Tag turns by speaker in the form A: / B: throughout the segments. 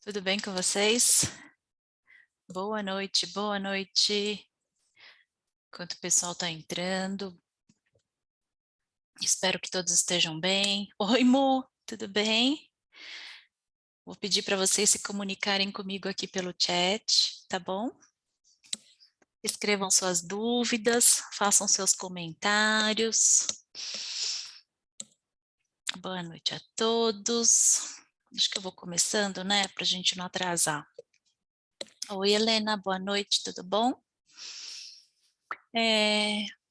A: Tudo bem com vocês? Boa noite, boa noite. Enquanto o pessoal está entrando, espero que todos estejam bem. Oi, Mo, tudo bem? Vou pedir para vocês se comunicarem comigo aqui pelo chat, tá bom? Escrevam suas dúvidas, façam seus comentários. Boa noite a todos. Acho que eu vou começando, né, para a gente não atrasar. Oi, Helena, boa noite, tudo bom?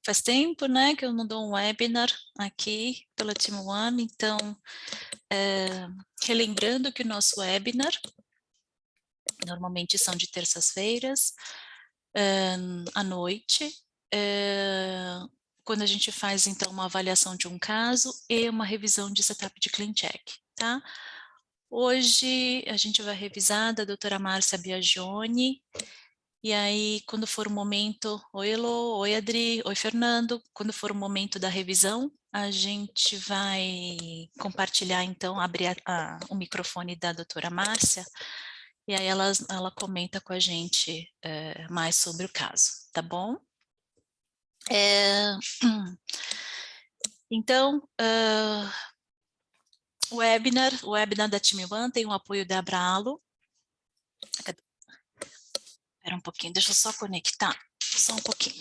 A: Faz tempo, né, que eu não dou um webinar aqui pela Team One, então, relembrando que o nosso webinar normalmente são de terças-feiras, à noite, quando a gente faz, então, uma avaliação de um caso e uma revisão de setup de clean check, tá? Hoje a gente vai revisar da doutora Márcia Biagioni. E aí, quando for o momento, oi Elo, oi Adri, oi Fernando, quando for o momento da revisão, a gente vai compartilhar, então, abrir o microfone da doutora Márcia, e aí ela comenta com a gente mais sobre o caso, tá bom? Então, o webinar da Team One tem o apoio da Abralo. Espera um pouquinho, deixa eu só conectar, só um pouquinho.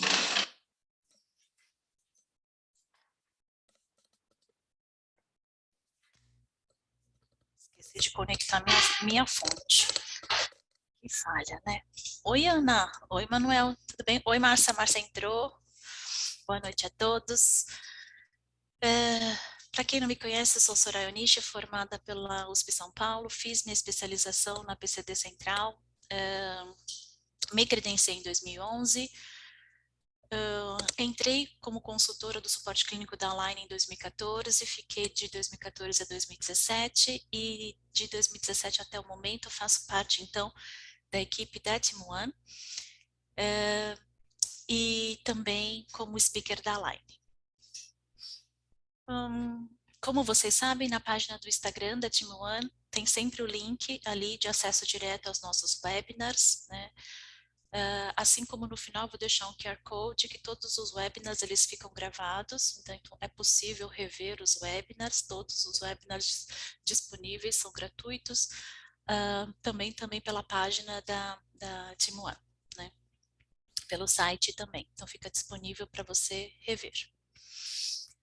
A: Esqueci de conectar minha fonte. Que falha, né? Oi, Ana. Oi, Manuel. Tudo bem? Oi, Márcia. Márcia entrou. Boa noite a todos. Para quem não me conhece, eu sou Soraya Onishi, formada pela USP São Paulo. Fiz minha especialização na PCD Central. Me credenciei em 2011. Entrei como consultora do suporte clínico da Align em 2014, fiquei de 2014 a 2017 e de 2017 até o momento faço parte, então, da equipe da Team One e também como speaker da Align. Como vocês sabem, na página do Instagram da Team One tem sempre o link ali de acesso direto aos nossos webinars, né? Assim como no final vou deixar um QR Code que todos os webinars eles ficam gravados, então é possível rever os webinars, todos os webinars disponíveis são gratuitos, também pela página da Team One, né? Pelo site também, então fica disponível para você rever.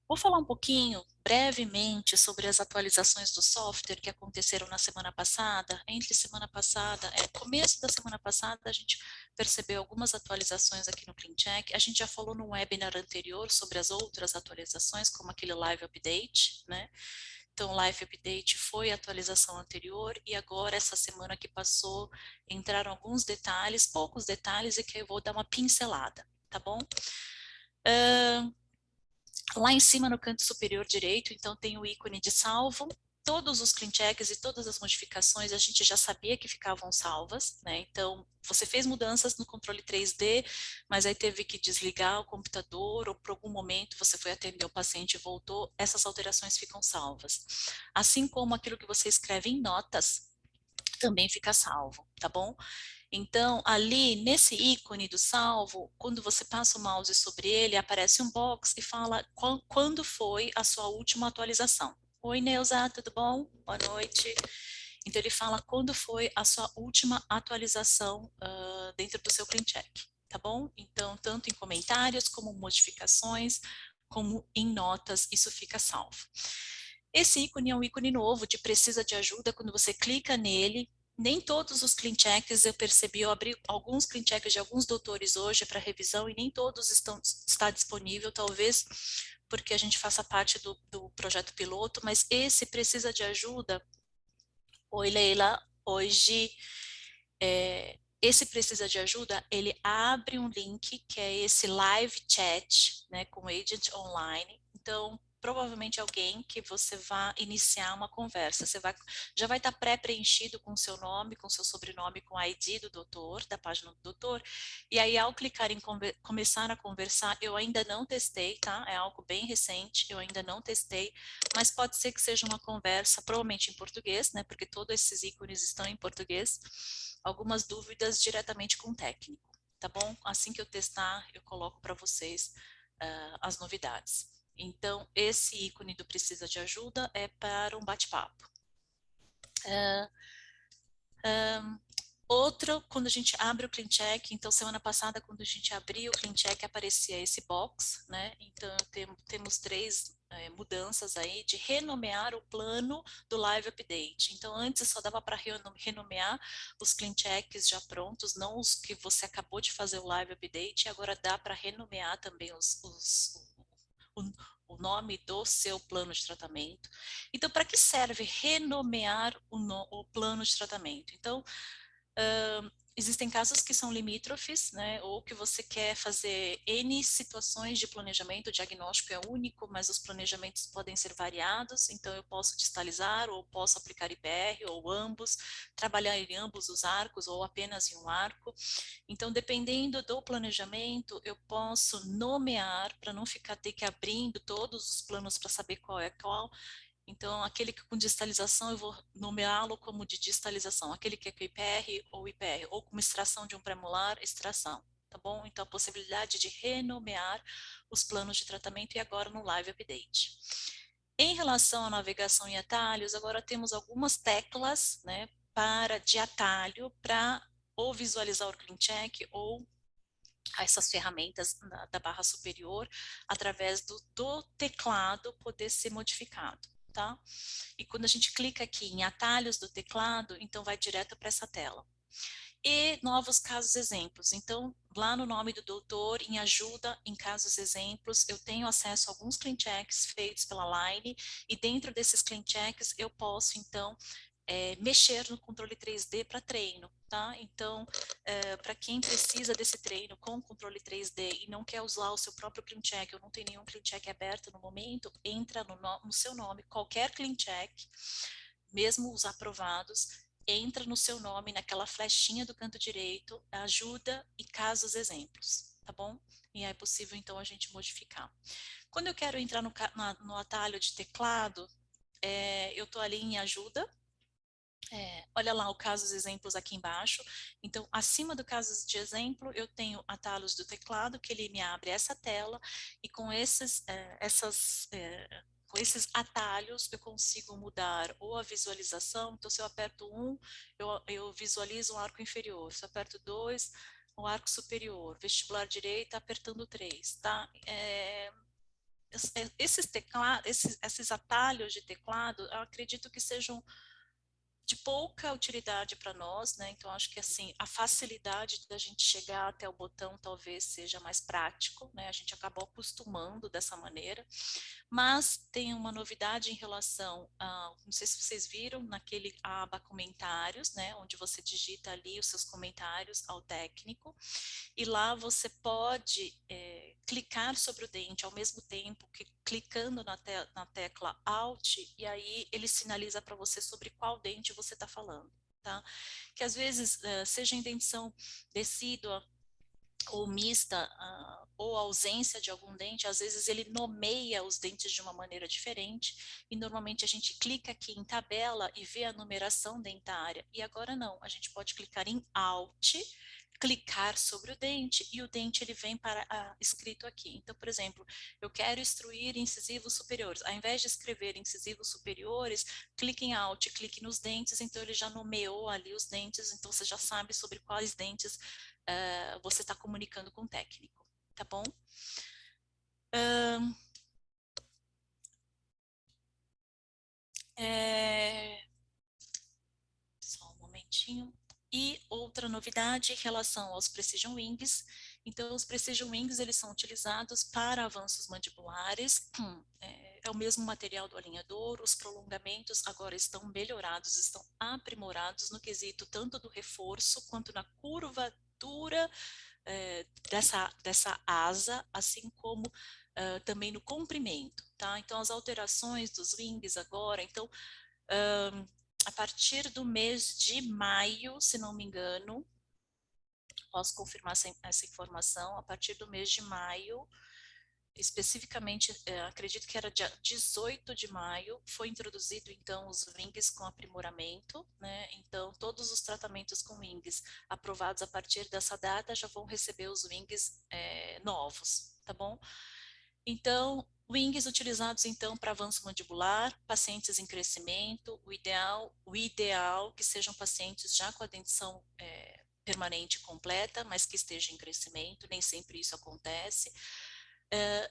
A: Vou falar um pouquinho, brevemente, sobre as atualizações do software que aconteceram na semana passada. Entre semana passada, começo da semana passada, a gente percebeu algumas atualizações aqui no CleanCheck. A gente já falou no webinar anterior sobre as outras atualizações, como aquele Live Update, né? Então, o Live Update foi a atualização anterior e agora, essa semana que passou, entraram alguns detalhes, poucos detalhes, e que eu vou dar uma pincelada, tá bom? Lá em cima no canto superior direito, então tem o ícone de salvo. Todos os clean checks e todas as modificações a gente já sabia que ficavam salvas, né? Então, você fez mudanças no controle 3D, mas aí teve que desligar o computador ou por algum momento você foi atender o paciente e voltou, essas alterações ficam salvas. Assim como aquilo que você escreve em notas, também fica salvo, tá bom? Então, ali nesse ícone do salvo, quando você passa o mouse sobre ele, aparece um box que fala quando foi a sua última atualização. Oi, Neuza, tudo bom? Boa noite. Então, ele fala quando foi a sua última atualização dentro do seu CleanCheck, tá bom? Então, tanto em comentários, como modificações, como em notas, isso fica salvo. Esse ícone é um ícone novo de precisa de ajuda. Quando você clica nele, nem todos os clean checks eu percebi, eu abri alguns clean checks de alguns doutores hoje para revisão e nem todos está disponível, talvez porque a gente faça parte do projeto piloto, mas esse precisa de ajuda. Oi, Leila, hoje esse precisa de ajuda, ele abre um link que é esse live chat, né, com agent online. Então, provavelmente alguém que você vai iniciar uma conversa. Já vai estar pré-preenchido com o seu nome, com o seu sobrenome, com a ID do doutor, da página do doutor. E aí, ao clicar em começar a conversar, eu ainda não testei, tá? É algo bem recente, eu ainda não testei, mas pode ser que seja uma conversa, provavelmente em português, né? Porque todos esses ícones estão em português. Algumas dúvidas diretamente com o técnico, tá bom? Assim que eu testar, eu coloco para vocês as novidades. Então, esse ícone do Precisa de Ajuda é para um bate-papo. Outro, quando a gente abre o CleanCheck, então semana passada, quando a gente abriu o CleanCheck, aparecia esse box, né? Então, temos três mudanças aí de renomear o plano do Live Update. Então, antes só dava para renomear os CleanChecks já prontos, não os que você acabou de fazer o Live Update, e agora dá para renomear também o, o nome do seu plano de tratamento. Então, para que serve renomear o plano de tratamento? Então, existem casos que são limítrofes, né, ou que você quer fazer N situações de planejamento, o diagnóstico é único, mas os planejamentos podem ser variados, então eu posso distalizar, ou posso aplicar IPR, ou ambos, trabalhar em ambos os arcos, ou apenas em um arco. Então, dependendo do planejamento, eu posso nomear, para não ficar ter que abrindo todos os planos para saber qual é qual. Então, aquele que com distalização, eu vou nomeá-lo como de distalização. Aquele que é com IPR, ou como extração de um premolar, extração. Tá bom? Então, a possibilidade de renomear os planos de tratamento e agora no Live Update. Em relação à navegação em atalhos, agora temos algumas teclas, né, de atalho para ou visualizar o CleanCheck ou essas ferramentas da barra superior através do teclado poder ser modificado, tá? E quando a gente clica aqui em atalhos do teclado, então vai direto para essa tela. E novos casos exemplos. Então, lá no nome do doutor, em ajuda, em casos exemplos, eu tenho acesso a alguns CleanChecks feitos pela Line, e dentro desses CleanChecks eu posso, então, mexer no controle 3D para treino, tá? Então, para quem precisa desse treino com controle 3D e não quer usar o seu próprio CleanCheck, ou não tem nenhum CleanCheck aberto no momento, entra no seu nome, qualquer CleanCheck, mesmo os aprovados, entra no seu nome, naquela flechinha do canto direito, ajuda e casos exemplos, tá bom? E é possível, então, a gente modificar. Quando eu quero entrar no atalho de teclado, eu estou ali em ajuda, olha lá o casos exemplos aqui embaixo. Então, acima do casos de exemplo, eu tenho atalhos do teclado, que ele me abre essa tela, e com com esses atalhos eu consigo mudar ou a visualização. Então, se eu aperto 1, eu visualizo um arco inferior. Se eu aperto 2, o arco superior. Vestibular direita, apertando 3, tá? Esses atalhos de teclado, eu acredito que sejam de pouca utilidade para nós, né? Então acho que assim a facilidade da gente chegar até o botão talvez seja mais prático, né? A gente acabou acostumando dessa maneira, mas tem uma novidade em relação a, não sei se vocês viram, naquele aba comentários, né? Onde você digita ali os seus comentários ao técnico, e lá você pode clicar sobre o dente ao mesmo tempo que clicando na tecla Alt, e aí ele sinaliza para você sobre qual dente você está falando, tá? Que às vezes, seja em dentição decídua ou mista, ou ausência de algum dente, às vezes ele nomeia os dentes de uma maneira diferente, e normalmente a gente clica aqui em tabela e vê a numeração dentária, e agora não, a gente pode clicar em Alt, clicar sobre o dente, e o dente ele vem para escrito aqui. Então, por exemplo, eu quero instruir incisivos superiores, ao invés de escrever incisivos superiores, clique em Alt, clique nos dentes, então ele já nomeou ali os dentes, então você já sabe sobre quais dentes você está comunicando com o técnico, tá bom? Só um momentinho. E outra novidade em relação aos Precision Wings. Então, os Precision Wings, eles são utilizados para avanços mandibulares. É o mesmo material do alinhador, os prolongamentos agora estão melhorados, estão aprimorados no quesito tanto do reforço quanto na curvatura dessa asa, assim como também no comprimento, tá? Então, as alterações dos wings agora, então, a partir do mês de maio, se não me engano, posso confirmar essa informação, a partir do mês de maio, especificamente, acredito que era dia 18 de maio, foi introduzido então os wings com aprimoramento, né? Então todos os tratamentos com wings aprovados a partir dessa data já vão receber os wings novos, tá bom? Então, wings utilizados então para avanço mandibular, pacientes em crescimento, o ideal que sejam pacientes já com a dentição permanente completa, mas que esteja em crescimento, nem sempre isso acontece.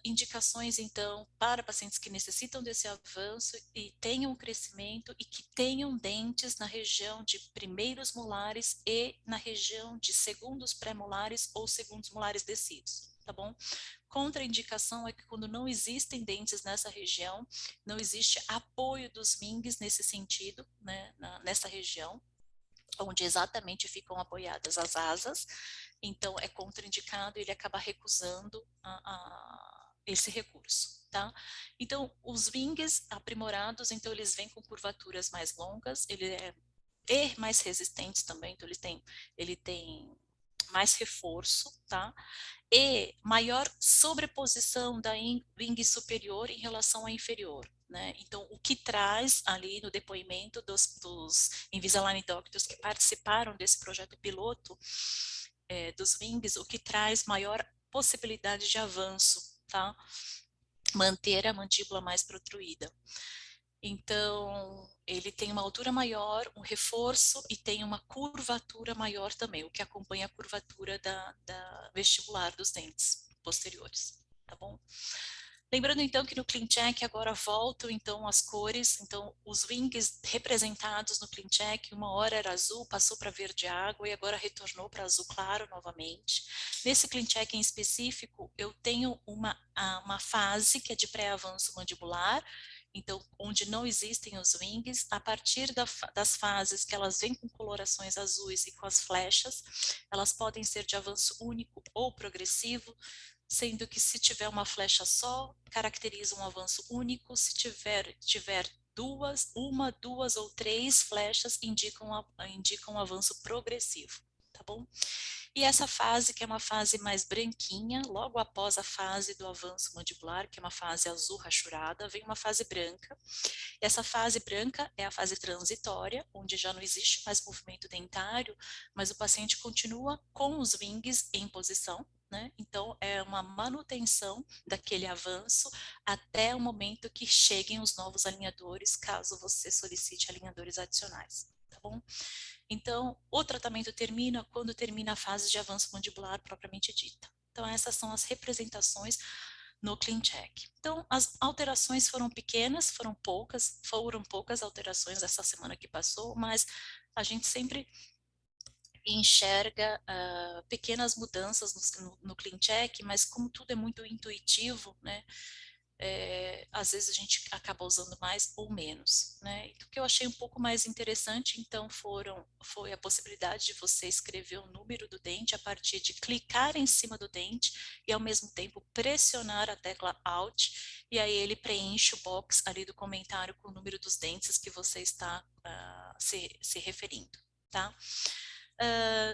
A: Indicações, então, para pacientes que necessitam desse avanço e tenham crescimento e que tenham dentes na região de primeiros molares e na região de segundos pré-molares ou segundos molares descidos, tá bom? Contraindicação é que quando não existem dentes nessa região, não existe apoio dos wings nesse sentido, né, nessa região, onde exatamente ficam apoiadas as asas, então é contraindicado e ele acaba recusando esse recurso, tá? Então, os wings aprimorados, então eles vêm com curvaturas mais longas, e mais resistentes também, então ele tem mais reforço, tá? E maior sobreposição da wing superior em relação à inferior, né? Então, o que traz ali no depoimento dos Invisalign Doctors que participaram desse projeto piloto dos wings, o que traz maior possibilidade de avanço, tá? Manter a mandíbula mais protruída. Então, ele tem uma altura maior, um reforço e tem uma curvatura maior também, o que acompanha a curvatura da vestibular dos dentes posteriores, tá bom? Lembrando então que no CleanCheck agora voltam então as cores, então os wings representados no CleanCheck, uma hora era azul, passou para verde água e agora retornou para azul claro novamente. Nesse CleanCheck em específico, eu tenho uma fase que é de pré-avanço mandibular, então onde não existem os wings, a partir das fases que elas vêm com colorações azuis e com as flechas, elas podem ser de avanço único ou progressivo, sendo que se tiver uma flecha só, caracteriza um avanço único, se tiver duas ou três flechas, indicam um avanço progressivo, tá bom? E essa fase, que é uma fase mais branquinha, logo após a fase do avanço mandibular, que é uma fase azul rachurada, vem uma fase branca. Essa fase branca é a fase transitória, onde já não existe mais movimento dentário, mas o paciente continua com os wings em posição, né? Então, é uma manutenção daquele avanço até o momento que cheguem os novos alinhadores, caso você solicite alinhadores adicionais, tá bom? Então, o tratamento termina quando termina a fase de avanço mandibular propriamente dita. Então, essas são as representações no CleanCheck. Então, as alterações foram pequenas, foram poucas alterações essa semana que passou, mas a gente sempre enxerga pequenas mudanças no CleanCheck, mas como tudo é muito intuitivo, né, às vezes a gente acaba usando mais ou menos, né? E o que eu achei um pouco mais interessante, então, foi a possibilidade de você escrever o número do dente a partir de clicar em cima do dente e, ao mesmo tempo, pressionar a tecla Alt, e aí ele preenche o box ali do comentário com o número dos dentes que você está se referindo, tá?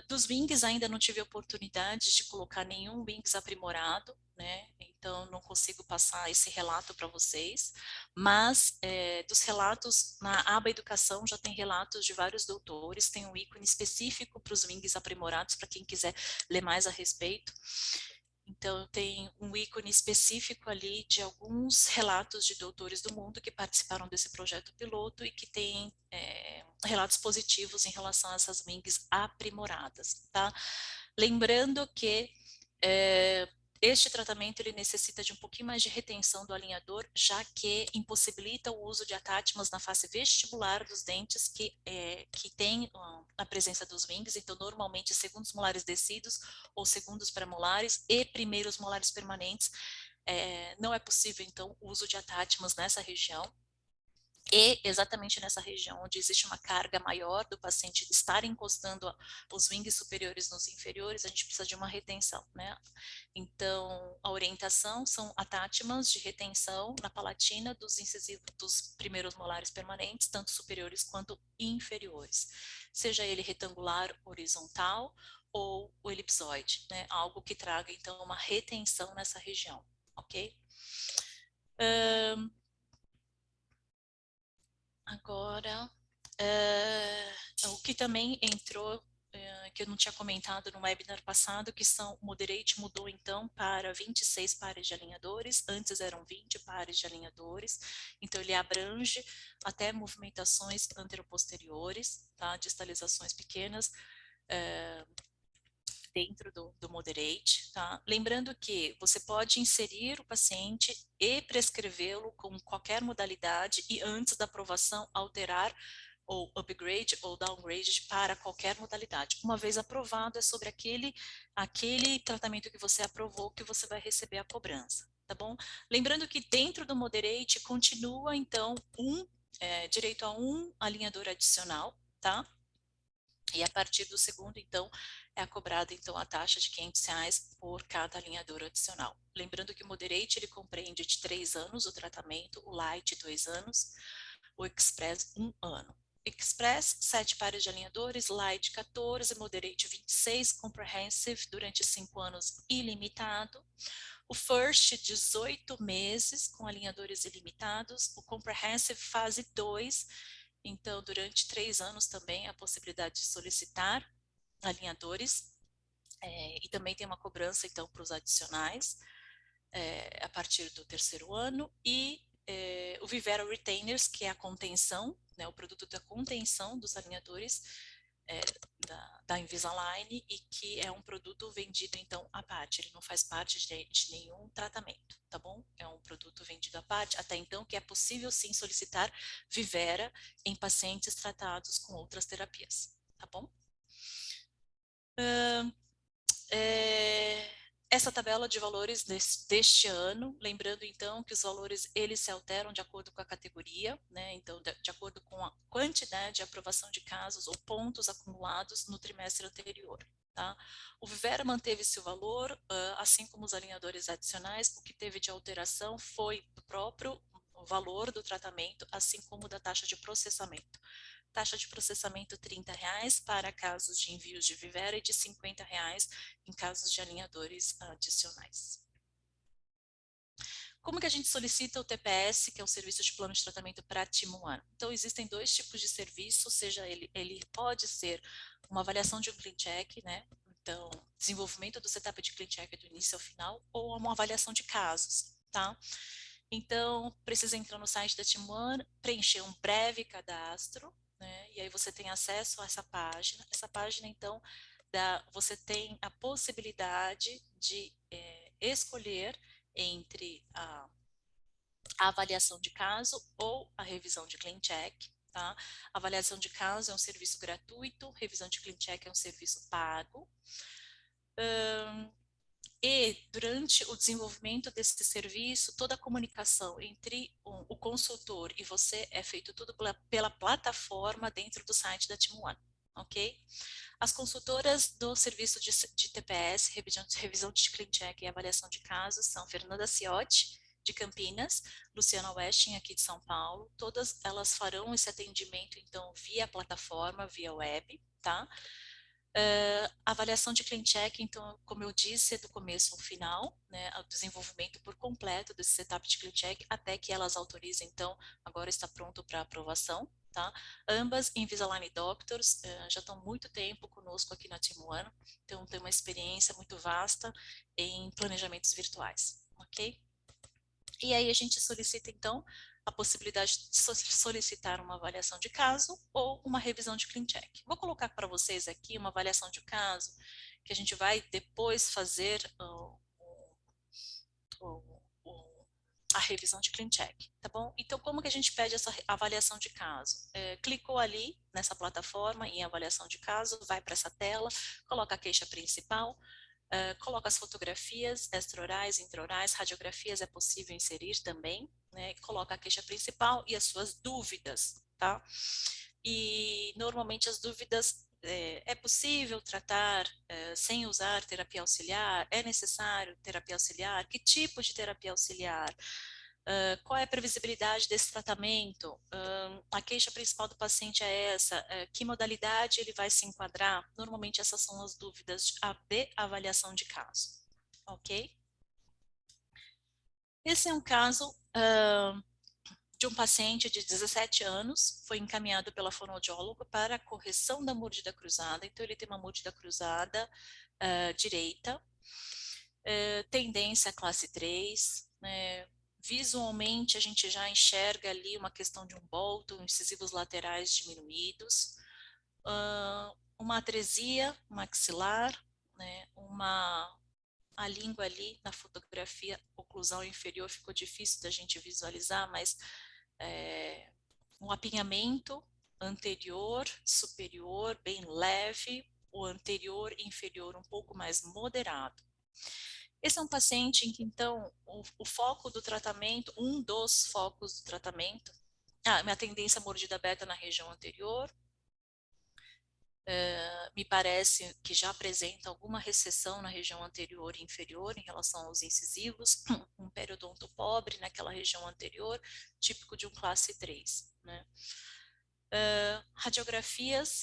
A: Dos wings ainda não tive a oportunidade de colocar nenhum wings aprimorado, né? Então não consigo passar esse relato para vocês, mas dos relatos na aba educação já tem relatos de vários doutores, tem um ícone específico para os wings aprimorados para quem quiser ler mais a respeito. Então, tem um ícone específico ali de alguns relatos de doutores do mundo que participaram desse projeto piloto e que têm relatos positivos em relação a essas wings aprimoradas, tá? Lembrando que este tratamento ele necessita de um pouquinho mais de retenção do alinhador, já que impossibilita o uso de atátimas na face vestibular dos dentes que tem a presença dos wings, então normalmente segundos molares descidos ou segundos pré-molares e primeiros molares permanentes, não é possível então o uso de atátimas nessa região. E exatamente nessa região onde existe uma carga maior do paciente estar encostando os wings superiores nos inferiores, a gente precisa de uma retenção, né? Então, a orientação são attachments de retenção na palatina dos incisivos dos primeiros molares permanentes, tanto superiores quanto inferiores. Seja ele retangular, horizontal ou o elipsoide, né? Algo que traga, então, uma retenção nessa região, ok? Agora, o que também entrou, que eu não tinha comentado no webinar passado, que são, o Moderate mudou então para 26 pares de alinhadores, antes eram 20 pares de alinhadores, então ele abrange até movimentações anteroposteriores, tá, distalizações pequenas, dentro do Moderate, tá? Lembrando que você pode inserir o paciente e prescrevê-lo com qualquer modalidade e antes da aprovação alterar ou upgrade ou downgrade para qualquer modalidade. Uma vez aprovado, é sobre aquele tratamento que você aprovou que você vai receber a cobrança, tá bom? Lembrando que dentro do Moderate continua, então, direito a um alinhador adicional, tá? E a partir do segundo, então, é cobrada então a taxa de R$ 500 por cada alinhador adicional. Lembrando que o Moderate, ele compreende de 3 anos o tratamento, o Light 2 anos, o Express 1 ano. Express, 7 pares de alinhadores, Light 14, Moderate 26, Comprehensive durante 5 anos ilimitado. O First, 18 meses com alinhadores ilimitados. O Comprehensive, fase 2, então, durante 3 anos também a possibilidade de solicitar alinhadores, e também tem uma cobrança, então, para os adicionais, a partir do 3º ano, e o Vivera Retainers, que é a contenção, né, o produto da contenção dos alinhadores da Invisalign, e que é um produto vendido, então, à parte, ele não faz parte de nenhum tratamento, tá bom? É um produto vendido à parte, até então que é possível sim solicitar Vivera em pacientes tratados com outras terapias, tá bom? Essa tabela de valores deste ano, lembrando então que os valores eles se alteram de acordo com a categoria, né? Então de acordo com a quantidade de aprovação de casos ou pontos acumulados no trimestre anterior. Tá? O Vivera manteve seu valor, assim como os alinhadores adicionais. O que teve de alteração foi do próprio valor do tratamento, assim como da taxa de processamento. Taxa de processamento R$ 30 para casos de envios de Vivera e de R$ 50 em casos de alinhadores adicionais. Como que a gente solicita o TPS, que é o Serviço de Plano de Tratamento para Timoan? Então, existem 2 tipos de serviço, seja ele pode ser uma avaliação de um clean check, né? Então, desenvolvimento do setup de clean check do início ao final, ou uma avaliação de casos, tá? Então, precisa entrar no site da Timoan, preencher um breve cadastro, né? E aí você tem acesso a essa página. Essa página, então, você tem a possibilidade de escolher entre a avaliação de caso ou a revisão de clean check. Tá? A avaliação de caso é um serviço gratuito, revisão de clean check é um serviço pago. E durante o desenvolvimento desse serviço, toda a comunicação entre o consultor e você é feito tudo pela plataforma dentro do site da Timoan, ok? As consultoras do serviço de TPS, revisão de clean check e avaliação de casos são Fernanda Ciotti, de Campinas, Luciana Westing, aqui de São Paulo. Todas elas farão esse atendimento, então, via plataforma, via web, tá? Avaliação de clean check, então, como eu disse, é do começo ao final, né, o desenvolvimento por completo desse setup de clean check, até que elas autorizem, então, agora está pronto para aprovação, tá? Ambas Invisalign Doctors já estão muito tempo conosco aqui na Timoan, então tem uma experiência muito vasta em planejamentos virtuais, ok? E aí a gente solicita, então, a possibilidade de solicitar uma avaliação de caso ou uma revisão de clean check. Vou colocar para vocês aqui uma avaliação de caso, que a gente vai depois fazer a revisão de clean check, tá bom? Então, como que a gente pede essa avaliação de caso? Clicou ali nessa plataforma em avaliação de caso, vai para essa tela, coloca a queixa principal, coloca as fotografias extraorais, intraorais, radiografias é possível inserir também, né? Coloca a queixa principal e as suas dúvidas, tá? E normalmente as dúvidas é possível tratar sem usar terapia auxiliar? É necessário terapia auxiliar? Que tipo de terapia auxiliar? Qual é a previsibilidade desse tratamento? A queixa principal do paciente é essa? Que modalidade ele vai se enquadrar? Normalmente essas são as dúvidas de avaliação de caso, ok? Esse é um caso de um paciente de 17 anos, foi encaminhado pela fonoaudióloga para a correção da mordida cruzada. Então, ele tem uma mordida cruzada direita, tendência classe 3, né? Visualmente, a gente já enxerga ali uma questão de um bolto, incisivos laterais diminuídos, uma atresia maxilar, né? A língua ali na fotografia, oclusal inferior, ficou difícil da gente visualizar, mas um apinhamento anterior, superior, bem leve, o anterior e inferior um pouco mais moderado. Esse é um paciente em que, então, o foco do tratamento, um dos focos do tratamento, minha tendência mordida aberta na região anterior, me parece que já apresenta alguma recessão na região anterior e inferior em relação aos incisivos, um periodonto pobre naquela região anterior, típico de um classe 3, né? Radiografia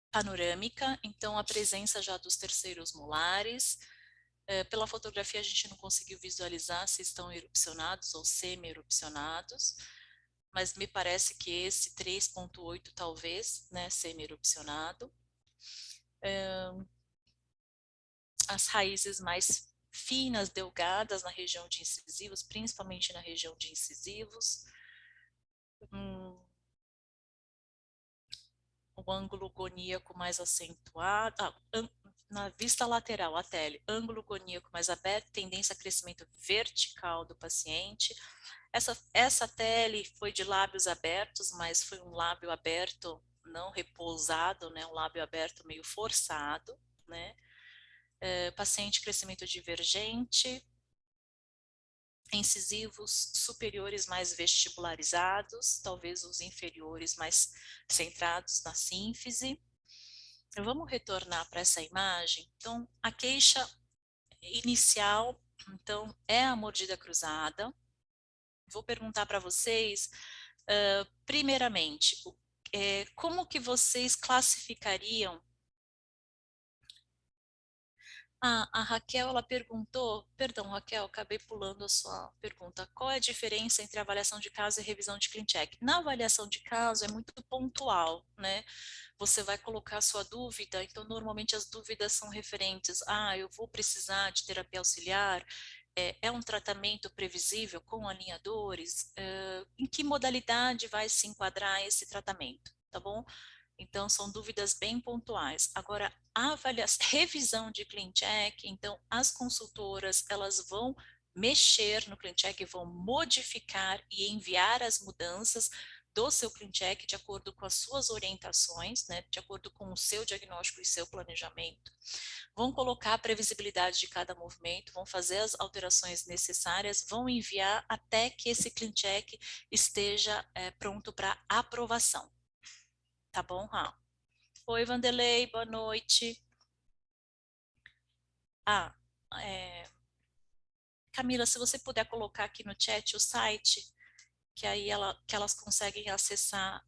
A: panorâmica, então a presença já dos terceiros molares. Pela fotografia a gente não conseguiu visualizar se estão erupcionados ou semi-erupcionados, mas me parece que esse 3.8 talvez, né, semi-erupcionado. As raízes mais finas, delgadas na região de incisivos, principalmente na região de incisivos. O ângulo goníaco mais acentuado, na vista lateral, a tele, ângulo goníaco mais aberto, tendência a crescimento vertical do paciente. Essa tele foi de lábios abertos, mas foi um lábio aberto não repousado, né, um lábio aberto meio forçado, né. Paciente crescimento divergente, incisivos superiores mais vestibularizados, talvez os inferiores mais centrados na sínfise. Vamos retornar para essa imagem. Então, a queixa inicial, então, é a mordida cruzada. Vou perguntar para vocês, primeiramente, como que vocês classificariam? A Raquel, ela perguntou, perdão, Raquel, acabei pulando a sua pergunta. Qual é a diferença entre avaliação de caso e revisão de ClinCheck? Na avaliação de caso é muito pontual, né? Você vai colocar a sua dúvida, então normalmente as dúvidas são referentes, eu vou precisar de terapia auxiliar, é um tratamento previsível com alinhadores, em que modalidade vai se enquadrar esse tratamento, tá bom? Então, são dúvidas bem pontuais. Agora, a revisão de ClinCheck, então, as consultoras, elas vão mexer no ClinCheck, vão modificar e enviar as mudanças do seu ClinCheck de acordo com as suas orientações, né, de acordo com o seu diagnóstico e seu planejamento. Vão colocar a previsibilidade de cada movimento, vão fazer as alterações necessárias, vão enviar até que esse ClinCheck esteja pronto para aprovação. Tá bom, Raul? Oi, Vanderlei, boa noite. Camila, se você puder colocar aqui no chat o site, que aí que elas conseguem acessar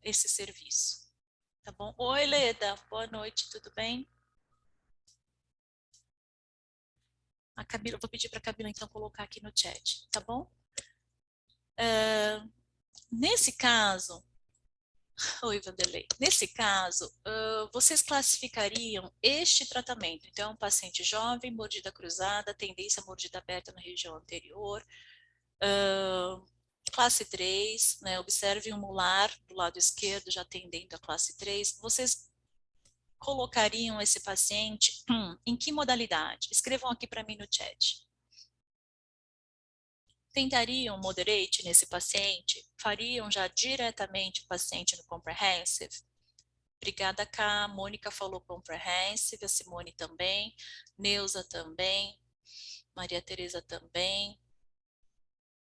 A: esse serviço. Tá bom? Oi, Leda, boa noite, tudo bem? A Camila, vou pedir para a Camila então colocar aqui no chat, tá bom? Nesse caso, oi, Vanderlei. Nesse caso, vocês classificariam este tratamento? Então, um paciente jovem, mordida cruzada, tendência a mordida aberta na região anterior, classe 3, né? Observe um molar do lado esquerdo já tendendo a classe 3. Vocês colocariam esse paciente em que modalidade? Escrevam aqui para mim no chat. Tentariam moderate nesse paciente? Fariam já diretamente o paciente no comprehensive? Obrigada, Cá. Mônica falou comprehensive, a Simone também, Neuza também. Maria Tereza também.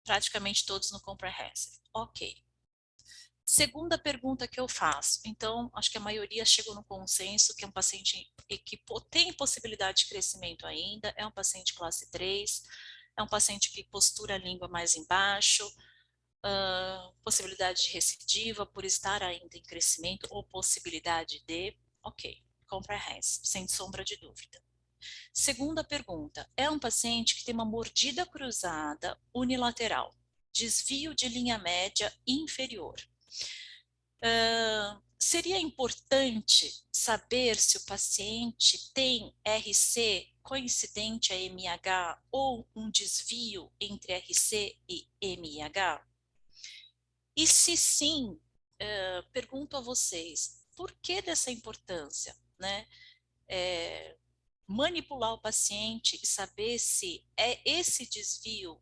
A: Praticamente todos no Comprehensive. Ok. Segunda pergunta que eu faço. Então, acho que a maioria chegou no consenso que é um paciente que tem possibilidade de crescimento ainda, é um paciente classe 3, é um paciente que postura a língua mais embaixo, possibilidade de recidiva por estar ainda em crescimento ou possibilidade de, ok, comprehensive, sem sombra de dúvida. Segunda pergunta, é um paciente que tem uma mordida cruzada unilateral, desvio de linha média inferior. Seria importante saber se o paciente tem RC coincidente a MIH ou um desvio entre RC e MIH? E se sim, pergunto a vocês, por que dessa importância, né? Manipular o paciente e saber se esse desvio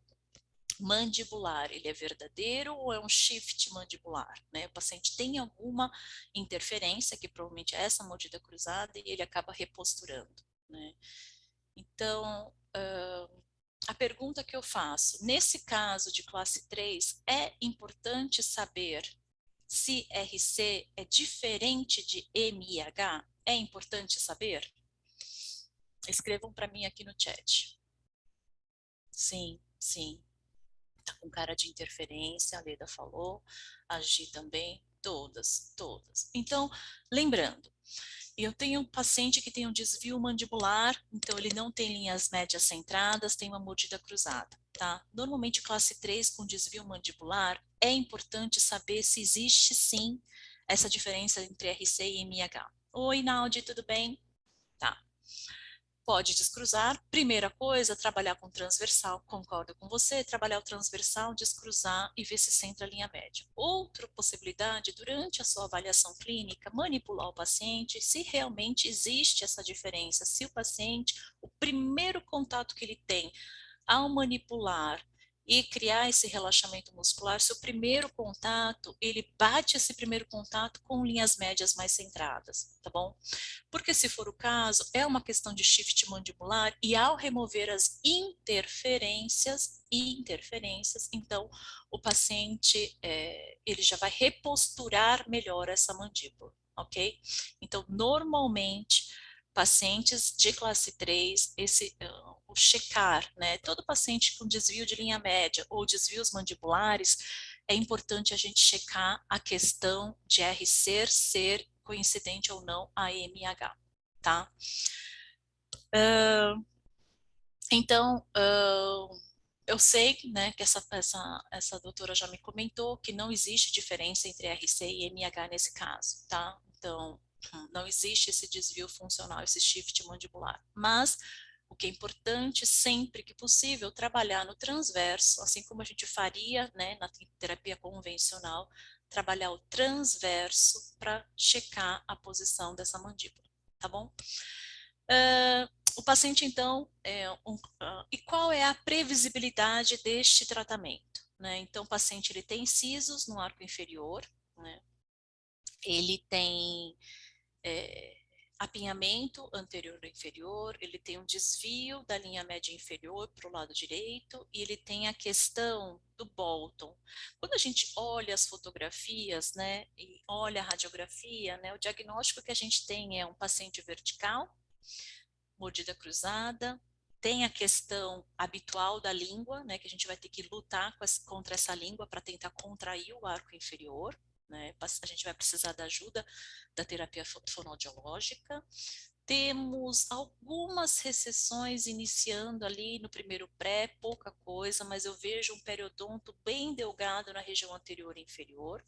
A: mandibular, ele é verdadeiro ou é um shift mandibular, né? O paciente tem alguma interferência, que provavelmente é essa mordida cruzada, e ele acaba reposturando, né? Então, a pergunta que eu faço, nesse caso de classe 3, é importante saber se RC é diferente de MIH? É importante saber? Escrevam para mim aqui no chat. Sim, sim. Tá com cara de interferência, a Leda falou, a Gi também, todas, todas. Então, lembrando, eu tenho um paciente que tem um desvio mandibular, então ele não tem linhas médias centradas, tem uma mordida cruzada, tá? Normalmente classe 3 com desvio mandibular, é importante saber se existe sim essa diferença entre RC e MIH. Oi, Naudi, tudo bem? Tá. Pode descruzar. Primeira coisa, trabalhar com transversal. Concordo com você. Trabalhar o transversal, descruzar e ver se centra a linha média. Outra possibilidade, durante a sua avaliação clínica, manipular o paciente se realmente existe essa diferença. Se o paciente, o primeiro contato que ele tem ao manipular e criar esse relaxamento muscular, se o primeiro contato, ele bate esse primeiro contato com linhas médias mais centradas, tá bom? Porque se for o caso, é uma questão de shift mandibular e ao remover as interferências, então o paciente, ele já vai reposturar melhor essa mandíbula, ok? Então, normalmente, pacientes de classe 3, o checar, né? Todo paciente com desvio de linha média ou desvios mandibulares, é importante a gente checar a questão de RC ser coincidente ou não a MH, tá? Então, eu sei, né, que essa doutora já me comentou que não existe diferença entre RC e MH nesse caso, tá? Então, não existe esse desvio funcional, esse shift mandibular. Mas o que é importante, sempre que possível, trabalhar no transverso, assim como a gente faria, né, na terapia convencional, trabalhar o transverso para checar a posição dessa mandíbula, tá bom? O paciente, então, e qual é a previsibilidade deste tratamento? Né? Então, o paciente ele tem incisos no arco inferior, né? Ele tem apinhamento anterior e inferior, ele tem um desvio da linha média inferior para o lado direito e ele tem a questão do Bolton. Quando a gente olha as fotografias, né, e olha a radiografia, né, o diagnóstico que a gente tem é um paciente vertical, mordida cruzada, tem a questão habitual da língua, né, que a gente vai ter que lutar contra essa língua para tentar contrair o arco inferior, né, a gente vai precisar da ajuda da terapia fonoaudiológica. Temos algumas recessões iniciando ali no primeiro pré, pouca coisa, mas eu vejo um periodonto bem delgado na região anterior e inferior.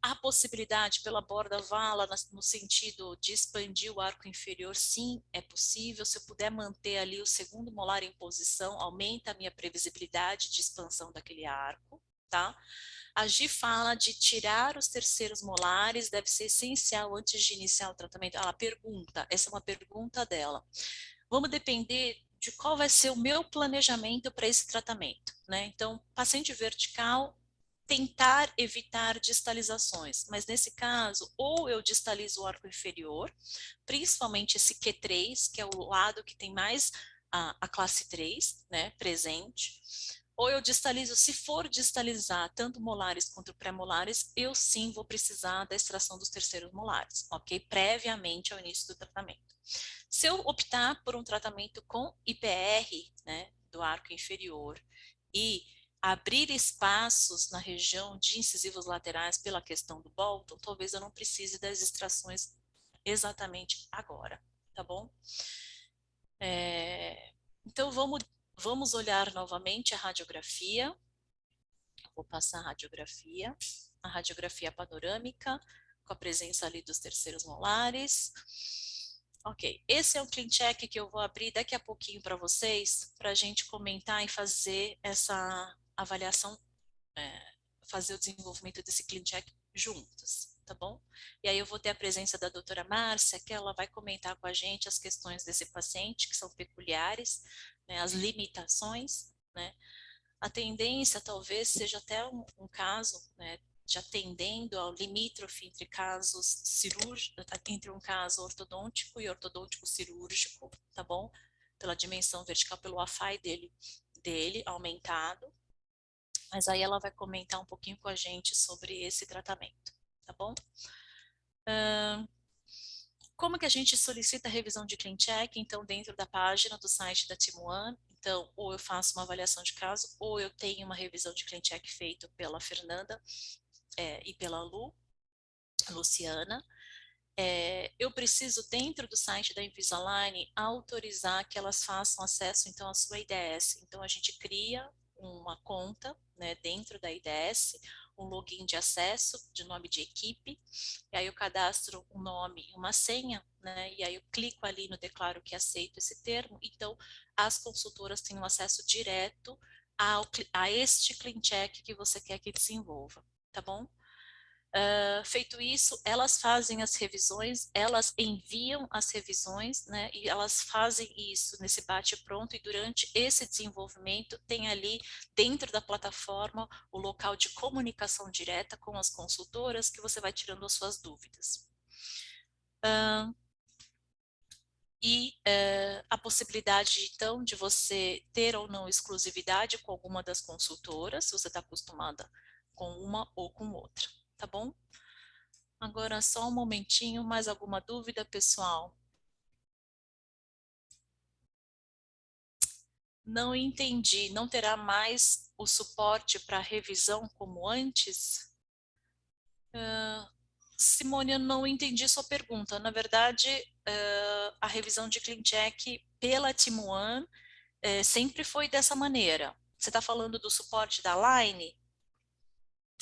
A: Há possibilidade pela borda vala no sentido de expandir o arco inferior? Sim, é possível. Se eu puder manter ali o segundo molar em posição, aumenta a minha previsibilidade de expansão daquele arco, tá? A Gi fala de tirar os terceiros molares, deve ser essencial antes de iniciar o tratamento. Ela pergunta, essa é uma pergunta dela. Vamos depender de qual vai ser o meu planejamento para esse tratamento, né? Então, paciente vertical, tentar evitar distalizações, mas nesse caso, ou eu distalizo o arco inferior, principalmente esse Q3, que é o lado que tem mais a classe 3, né, presente, ou eu distalizo, se for distalizar tanto molares quanto pré-molares, eu sim vou precisar da extração dos terceiros molares, ok? Previamente ao início do tratamento. Se eu optar por um tratamento com IPR, né, do arco inferior, e abrir espaços na região de incisivos laterais pela questão do Bolton, talvez eu não precise das extrações exatamente agora, tá bom? Então vamos olhar novamente a radiografia. Vou passar a radiografia panorâmica, com a presença ali dos terceiros molares. Ok, esse é o clean check que eu vou abrir daqui a pouquinho para vocês, para a gente comentar e fazer essa avaliação, fazer o desenvolvimento desse clean check juntos, tá bom? E aí eu vou ter a presença da doutora Márcia, que ela vai comentar com a gente as questões desse paciente, que são peculiares, né, as limitações, né? A tendência talvez seja até um caso, né, já tendendo ao limítrofe entre casos cirúrgicos, entre um caso ortodôntico e ortodôntico cirúrgico, tá bom? Pela dimensão vertical, pelo AFAI dele aumentado. Mas aí ela vai comentar um pouquinho com a gente sobre esse tratamento, tá bom? Como que a gente solicita a revisão de clean check? Então, dentro da página do site da Team One, então, ou eu faço uma avaliação de caso, ou eu tenho uma revisão de clean check feita pela Fernanda e pela Luciana. Eu preciso, dentro do site da Invisalign, autorizar que elas façam acesso, então, à sua IDS. Então, a gente cria uma conta, né, dentro da IDS, um login de acesso, de nome de equipe, e aí eu cadastro um nome e uma senha, né, e aí eu clico ali no declaro que aceito esse termo, então as consultoras têm um acesso direto a este clean check que você quer que desenvolva, tá bom? Feito isso, elas fazem as revisões, elas enviam as revisões, né, e elas fazem isso nesse bate-pronto, e durante esse desenvolvimento tem ali dentro da plataforma o local de comunicação direta com as consultoras, que você vai tirando as suas dúvidas. A possibilidade, então, de você ter ou não exclusividade com alguma das consultoras, se você está acostumada com uma ou com outra, tá bom? Agora só um momentinho, mais alguma dúvida, pessoal? Não entendi, não terá mais o suporte para revisão como antes? Simone, eu não entendi sua pergunta. Na verdade, a revisão de clean check pela Team One sempre foi dessa maneira. Você está falando do suporte da Line?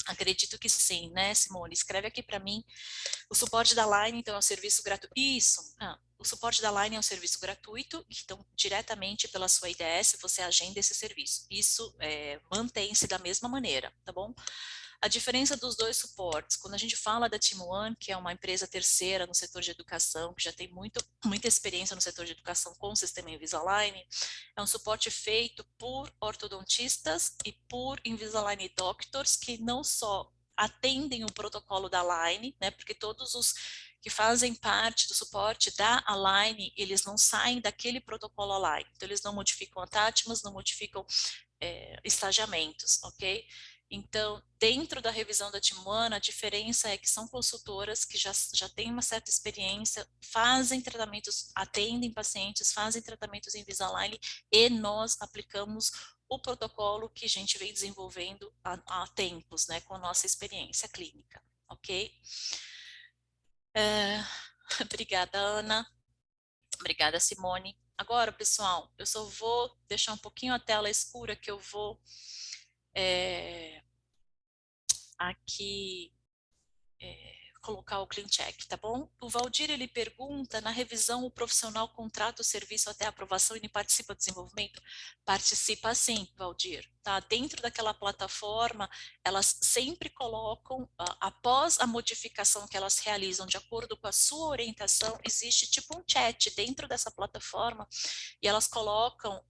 A: Acredito que sim, né, Simone? Escreve aqui para mim. O suporte da Line, então, é um serviço gratuito. Isso. O suporte da Line é um serviço gratuito, então, diretamente pela sua IDS, você agenda esse serviço. Isso mantém-se da mesma maneira, tá bom? A diferença dos dois suportes, quando a gente fala da Team One, que é uma empresa terceira no setor de educação, que já tem muita experiência no setor de educação com o sistema Invisalign, é um suporte feito por ortodontistas e por Invisalign Doctors, que não só atendem o protocolo da Align, né, porque todos os que fazem parte do suporte da Align, eles não saem daquele protocolo Align, então eles não modificam attachments, não modificam estagiamentos, ok? Então, dentro da revisão da Team One, a diferença é que são consultoras que já têm uma certa experiência, fazem tratamentos, atendem pacientes, fazem tratamentos em Invisalign, e nós aplicamos o protocolo que a gente vem desenvolvendo há tempos, né, com a nossa experiência clínica, ok? Obrigada, Ana. Obrigada, Simone. Agora, pessoal, eu só vou deixar um pouquinho a tela escura, que eu vou aqui colocar o clean check, tá bom? O Valdir, ele pergunta, na revisão o profissional contrata o serviço até a aprovação e não participa do desenvolvimento? Participa sim, Valdir, tá? Dentro daquela plataforma, elas sempre colocam, após a modificação que elas realizam, de acordo com a sua orientação, existe tipo um chat dentro dessa plataforma, e elas colocam,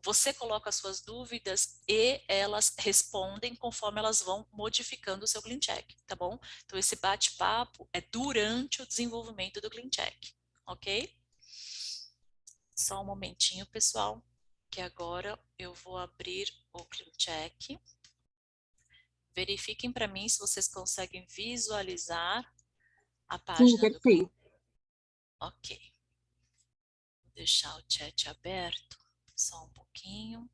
A: você coloca as suas dúvidas e elas respondem conforme elas vão modificando o seu clean check, tá bom? Então esse bate-papo é durante o desenvolvimento do clean check, ok? Só um momentinho, pessoal, que agora eu vou abrir o CleanCheck. Verifiquem para mim se vocês conseguem visualizar a
B: Sim,
A: página do
B: perfeito.
A: Ok. Vou deixar o chat aberto só um pouquinho.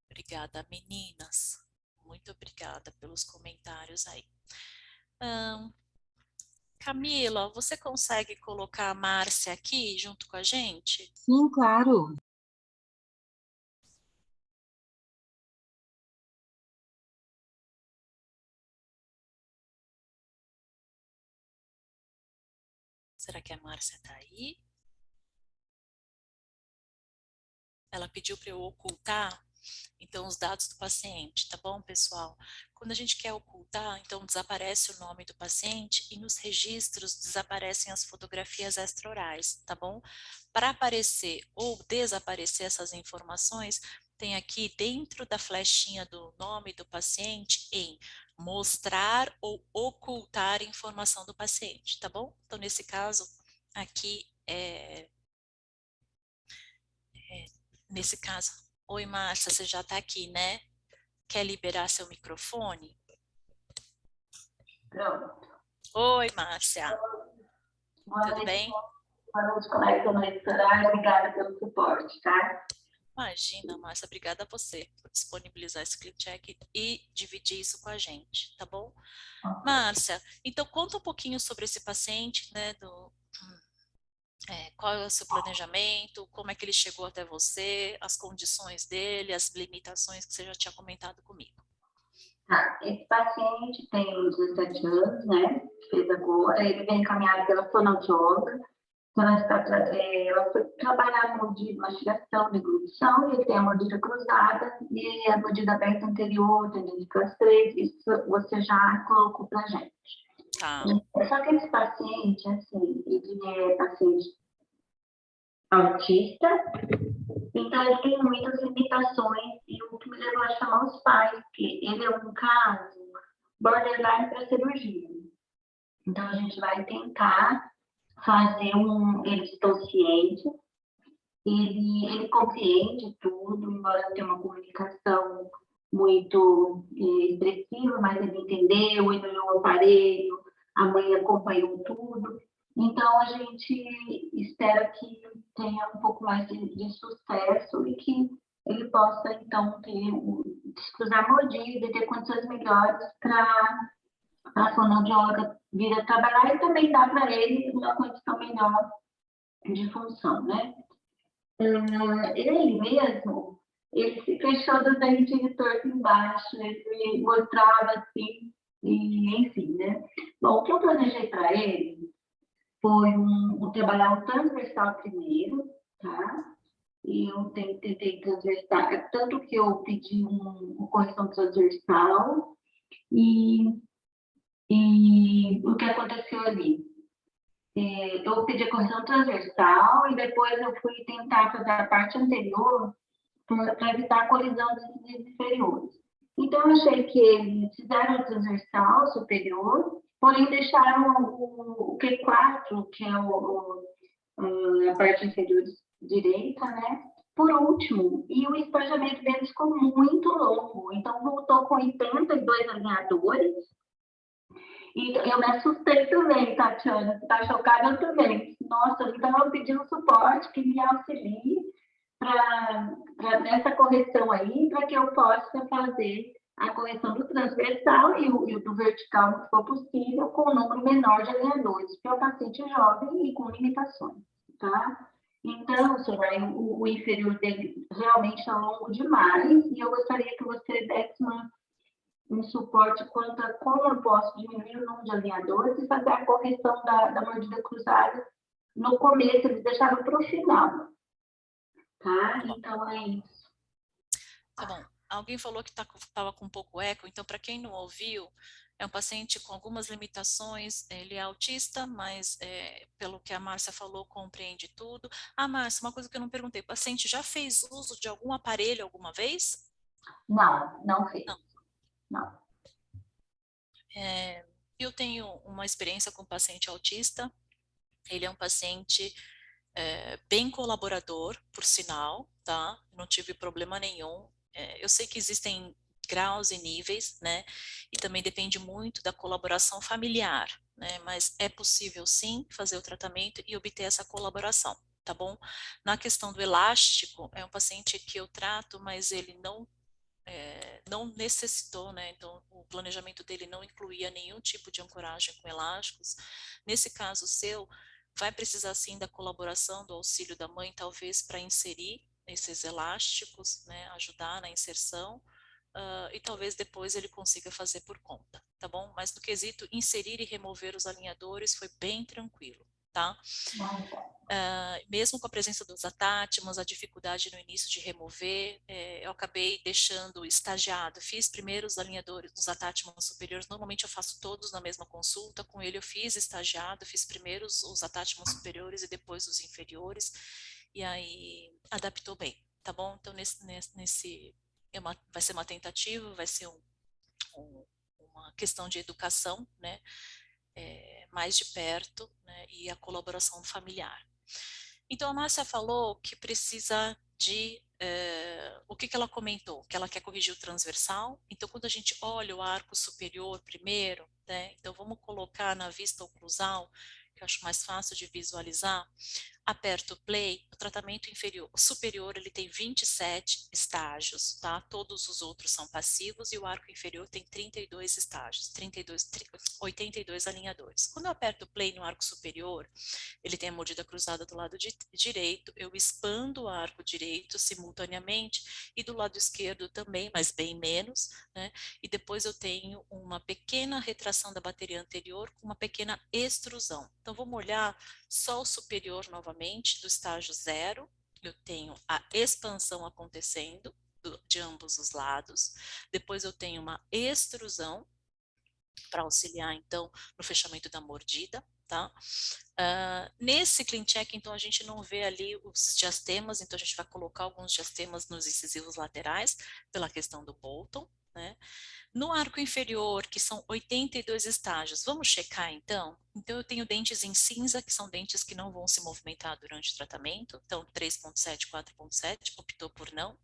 A: Obrigada, meninas. Muito obrigada pelos comentários aí. Camila, você consegue colocar a Márcia aqui junto com a gente?
B: Sim, claro.
A: Será que a Márcia está aí? Ela pediu para eu ocultar, então, os dados do paciente, tá bom, pessoal? Quando a gente quer ocultar, então desaparece o nome do paciente e nos registros desaparecem as fotografias extraorais, tá bom? Para aparecer ou desaparecer essas informações, tem aqui dentro da flechinha do nome do paciente em mostrar ou ocultar informação do paciente, tá bom? Então, nesse caso, aqui nesse caso, oi Márcia, você já está aqui, né? Quer liberar seu microfone?
C: Pronto.
A: Oi, Márcia.
C: Boa
A: Tudo
C: noite,
A: bem?
C: boa noite, como é que eu não estourar? Obrigada pelo suporte, tá?
A: Imagina, Márcia, obrigada a você por disponibilizar esse ClickCheck e dividir isso com a gente, tá bom? Márcia, então conta um pouquinho sobre esse paciente, né, qual é o seu planejamento, como é que ele chegou até você, as condições dele, as limitações que você já tinha comentado comigo.
C: Tá, esse paciente tem 17 anos, né? Fez agora, ele vem encaminhado pela fonoaudióloga. Então, ela foi trabalhar no de mastigação, deglutição, e ele tem a mordida cruzada e a mordida aberta anterior, tendência para as três, isso você já colocou pra gente.
A: Tá.
C: Só que esse paciente, assim, ele é paciente autista, então ele tem muitas limitações e o que me levou a chamar os pais, porque ele é um caso borderline para cirurgia. Então a gente vai tentar fazer eles estão cientes, ele compreende tudo, embora tenha uma comunicação muito expressiva, mas ele entendeu, ele olhou o aparelho, a mãe acompanhou tudo. Então, a gente espera que tenha um pouco mais de sucesso e que ele possa, então, descruzar mordida e ter condições melhores para a fonoaudióloga vir a trabalhar e também dar para ele uma condição melhor de função, né? Ele mesmo, ele se fechou do dente de torto embaixo, ele mostrava assim, e enfim, né? Bom, o que eu planejei para ele foi trabalhar o transversal primeiro, tá? E eu tentei transversal, tanto que eu pedi uma correção transversal, e o que aconteceu ali? Eu pedi a correção transversal e depois eu fui tentar fazer a parte anterior para evitar a colisão dos inferiores. Então, eu achei que eles fizeram a transversal superior, porém deixaram o Q4, que é a parte inferior direita, né? Por último, e o espalhamento deles ficou muito longo. Então, voltou com 82 alinhadores. E eu me assustei também, Tatiana. Você está chocada? Eu também. Nossa, então eu pedi um suporte que me auxilie nessa correção aí, para que eu possa fazer a correção do transversal e o do vertical, no que for possível, com um número menor de alinhadores, porque é um paciente jovem e com limitações, tá? Então, Soraya, o inferior dele realmente é longo demais, e eu gostaria que você desse um suporte quanto a como eu posso diminuir o número de alinhadores e fazer a correção da mordida cruzada no começo, eles deixaram para o final. Tá? Então é isso.
A: Tá bom. Alguém falou que estava com um pouco eco, então para quem não ouviu, é um paciente com algumas limitações, ele é autista, mas pelo que a Márcia falou, compreende tudo. Ah, Márcia, uma coisa que eu não perguntei, o paciente já fez uso de algum aparelho alguma vez?
C: Não, não fez.
A: Não.
C: Não.
A: Eu tenho uma experiência com paciente autista, Ele é um paciente bem colaborador, por sinal, tá? Não tive problema nenhum. Eu sei que existem graus e níveis, né? E também depende muito da colaboração familiar, né? Mas é possível sim fazer o tratamento e obter essa colaboração, tá bom? Na questão do elástico, é um paciente que eu trato, mas ele não necessitou, né? Então, o planejamento dele não incluía nenhum tipo de ancoragem com elásticos. Nesse caso seu, vai precisar sim da colaboração, do auxílio da mãe, talvez para inserir esses elásticos, né? Ajudar na inserção. E talvez depois ele consiga fazer por conta, tá bom? Mas no quesito inserir e remover os alinhadores foi bem tranquilo, tá? Mesmo com a presença dos atátimos, a dificuldade no início de remover, eu acabei deixando estagiado, fiz primeiro os alinhadores, os atátimos superiores, normalmente eu faço todos na mesma consulta, com ele eu fiz estagiado, fiz primeiro os atátimos superiores e depois os inferiores, e aí adaptou bem, tá bom? Então vai ser uma tentativa, vai ser uma questão de educação, né? Mais de perto, né? E a colaboração familiar. Então, a Márcia falou que precisa de... o que ela comentou? Que ela quer corrigir o transversal. Então, quando a gente olha o arco superior primeiro, né, então vamos colocar na vista oclusal, que eu acho mais fácil de visualizar, aperto o play, o tratamento superior ele tem 27 estágios, tá? Todos os outros são passivos e o arco inferior tem 32 estágios, 82 alinhadores. Quando eu aperto o play no arco superior, ele tem a mordida cruzada do lado direito, eu expando o arco direito simultaneamente e do lado esquerdo também, mas bem menos, né? E depois eu tenho uma pequena retração da bateria anterior com uma pequena extrusão. Então vamos olhar só o superior novamente, do estágio 0, eu tenho a expansão acontecendo de ambos os lados, depois eu tenho uma extrusão para auxiliar, então, no fechamento da mordida, tá? Nesse clean check, então, a gente não vê ali os diastemas, então a gente vai colocar alguns diastemas nos incisivos laterais, pela questão do Bolton, né? No arco inferior, que são 82 estágios, vamos checar então? Então eu tenho dentes em cinza, que são dentes que não vão se movimentar durante o tratamento, então 3.7, 4.7, optou por não.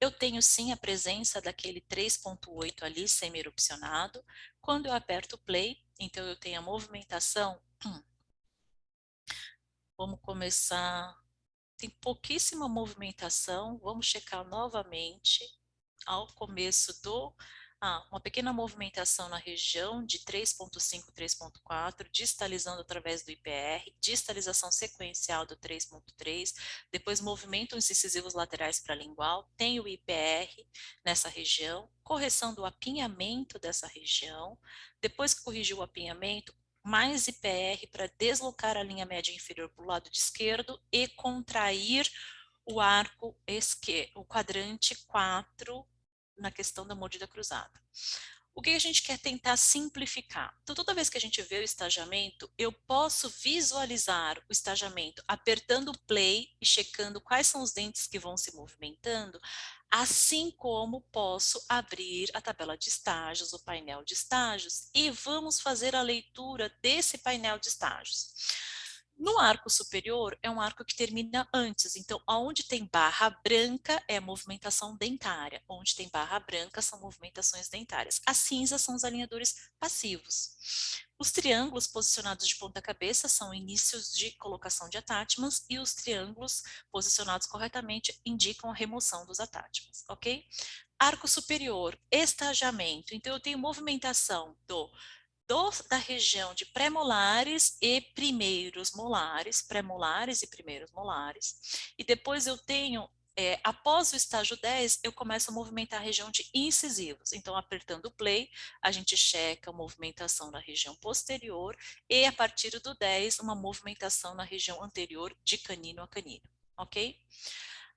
A: Eu tenho sim a presença daquele 3.8 ali, semi-erupcionado. Quando eu aperto o play, então eu tenho a movimentação, vamos começar, tem pouquíssima movimentação, vamos checar novamente ao começo uma pequena movimentação na região de 3.5, 3.4, distalizando através do IPR, distalização sequencial do 3.3, depois movimento os incisivos laterais para a lingual, tem o IPR nessa região, correção do apinhamento dessa região, depois que corrigiu o apinhamento, mais IPR para deslocar a linha média inferior para o lado esquerdo e contrair o arco o quadrante 4 na questão da mordida cruzada. O que a gente quer tentar simplificar? Então, toda vez que a gente vê o estagiamento, eu posso visualizar o estagiamento apertando o play e checando quais são os dentes que vão se movimentando, assim como posso abrir a tabela de estágios, o painel de estágios, e vamos fazer a leitura desse painel de estágios. No arco superior, é um arco que termina antes, então, onde tem barra branca é movimentação dentária, onde tem barra branca são movimentações dentárias. As cinzas são os alinhadores passivos. Os triângulos posicionados de ponta cabeça são inícios de colocação de attachments e os triângulos posicionados corretamente indicam a remoção dos attachments, ok? Arco superior, estagiamento, então eu tenho movimentação da região de pré-molares e primeiros molares, pré-molares e primeiros molares, e depois eu tenho, após o estágio 10, eu começo a movimentar a região de incisivos, então apertando o play, a gente checa a movimentação na região posterior e a partir do 10, uma movimentação na região anterior de canino a canino, ok?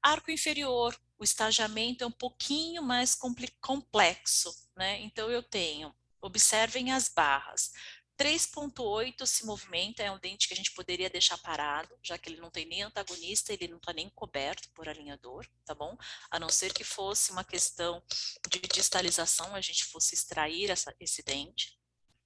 A: Arco inferior, o estagiamento é um pouquinho mais complexo, né? Então eu tenho, observem as barras, 3.8 se movimenta, é um dente que a gente poderia deixar parado, já que ele não tem nem antagonista, ele não está nem coberto por alinhador, tá bom? A não ser que fosse uma questão de distalização, a gente fosse extrair esse dente.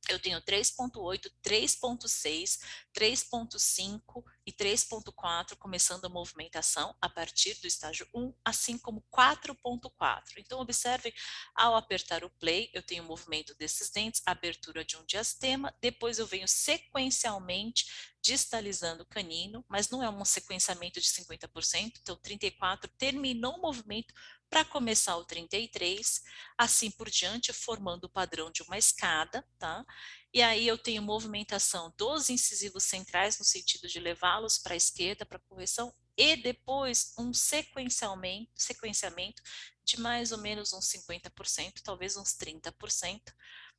A: eu tenho 3.8, 3.6, 3.5 e 3.4 começando a movimentação a partir do estágio 1, assim como 4.4. Então, observe, ao apertar o play, eu tenho o movimento desses dentes, abertura de um diastema, depois eu venho sequencialmente distalizando o canino, mas não é um sequenciamento de 50%, então 34 terminou o movimento para começar o 33, assim por diante, formando o padrão de uma escada, tá? E aí eu tenho movimentação dos incisivos centrais, no sentido de levá-los para a esquerda, para a correção, e depois um sequenciamento de mais ou menos uns 50%, talvez uns 30%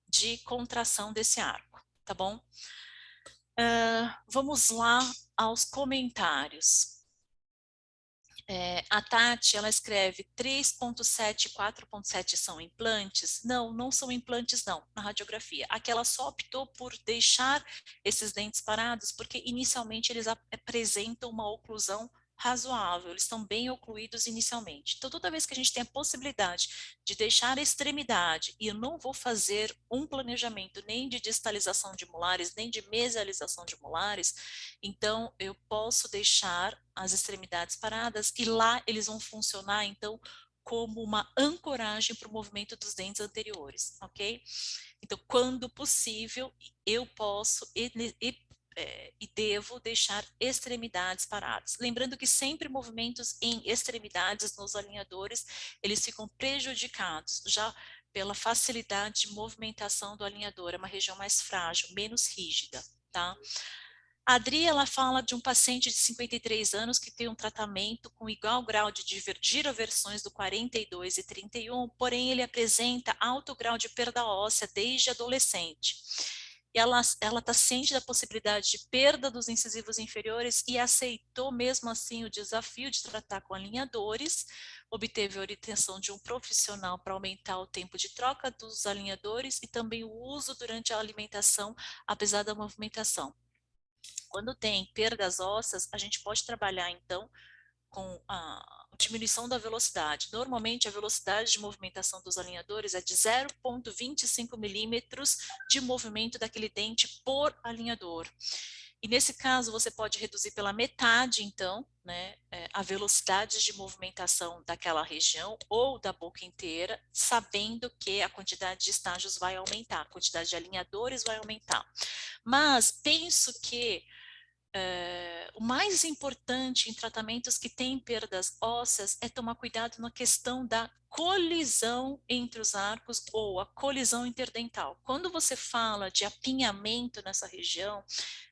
A: de contração desse arco, tá bom? Vamos lá aos comentários. A Tati, ela escreve 3.7 e 4.7 são implantes? Não, não são implantes não, na radiografia. Aqui ela só optou por deixar esses dentes parados, porque inicialmente eles apresentam uma oclusão razoável, eles estão bem ocluídos inicialmente. Então, toda vez que a gente tem a possibilidade de deixar a extremidade, e eu não vou fazer um planejamento nem de distalização de molares, nem de mesialização de molares, então eu posso deixar as extremidades paradas e lá eles vão funcionar, então, como uma ancoragem para o movimento dos dentes anteriores, ok? Então, quando possível, eu posso e devo deixar extremidades paradas. Lembrando que sempre movimentos em extremidades nos alinhadores, eles ficam prejudicados, já pela facilidade de movimentação do alinhador, é uma região mais frágil, menos rígida, tá? A Adri, ela fala de um paciente de 53 anos que tem um tratamento com igual grau de giroversões do 42 e 31, porém ele apresenta alto grau de perda óssea desde adolescente. E ela está ciente da possibilidade de perda dos incisivos inferiores e aceitou mesmo assim o desafio de tratar com alinhadores, obteve a orientação de um profissional para aumentar o tempo de troca dos alinhadores e também o uso durante a alimentação, apesar da movimentação. Quando tem perdas ósseas, a gente pode trabalhar, então, com a diminuição da velocidade. Normalmente, a velocidade de movimentação dos alinhadores é de 0,25 milímetros de movimento daquele dente por alinhador. E nesse caso, você pode reduzir pela metade, então, né, a velocidade de movimentação daquela região ou da boca inteira, sabendo que a quantidade de estágios vai aumentar, a quantidade de alinhadores vai aumentar. Mas penso que o mais importante em tratamentos que têm perdas ósseas é tomar cuidado na questão da colisão entre os arcos ou a colisão interdental. Quando você fala de apinhamento nessa região,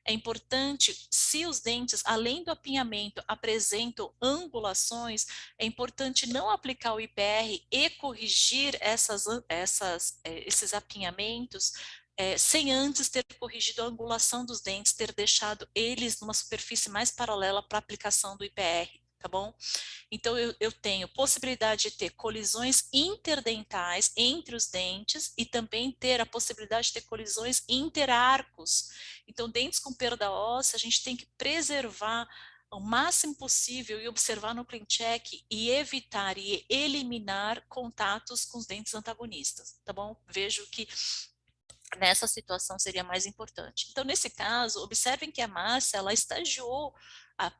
A: é importante, se os dentes, além do apinhamento, apresentam angulações, é importante não aplicar o IPR e corrigir esses apinhamentos sem antes ter corrigido a angulação dos dentes, ter deixado eles numa superfície mais paralela para a aplicação do IPR, tá bom? Então, eu tenho possibilidade de ter colisões interdentais entre os dentes e também ter a possibilidade de ter colisões interarcos. Então, dentes com perda óssea, a gente tem que preservar o máximo possível e observar no clean check e evitar e eliminar contatos com os dentes antagonistas, tá bom? Vejo que nessa situação seria mais importante. Então, nesse caso, observem que a Márcia, ela estagiou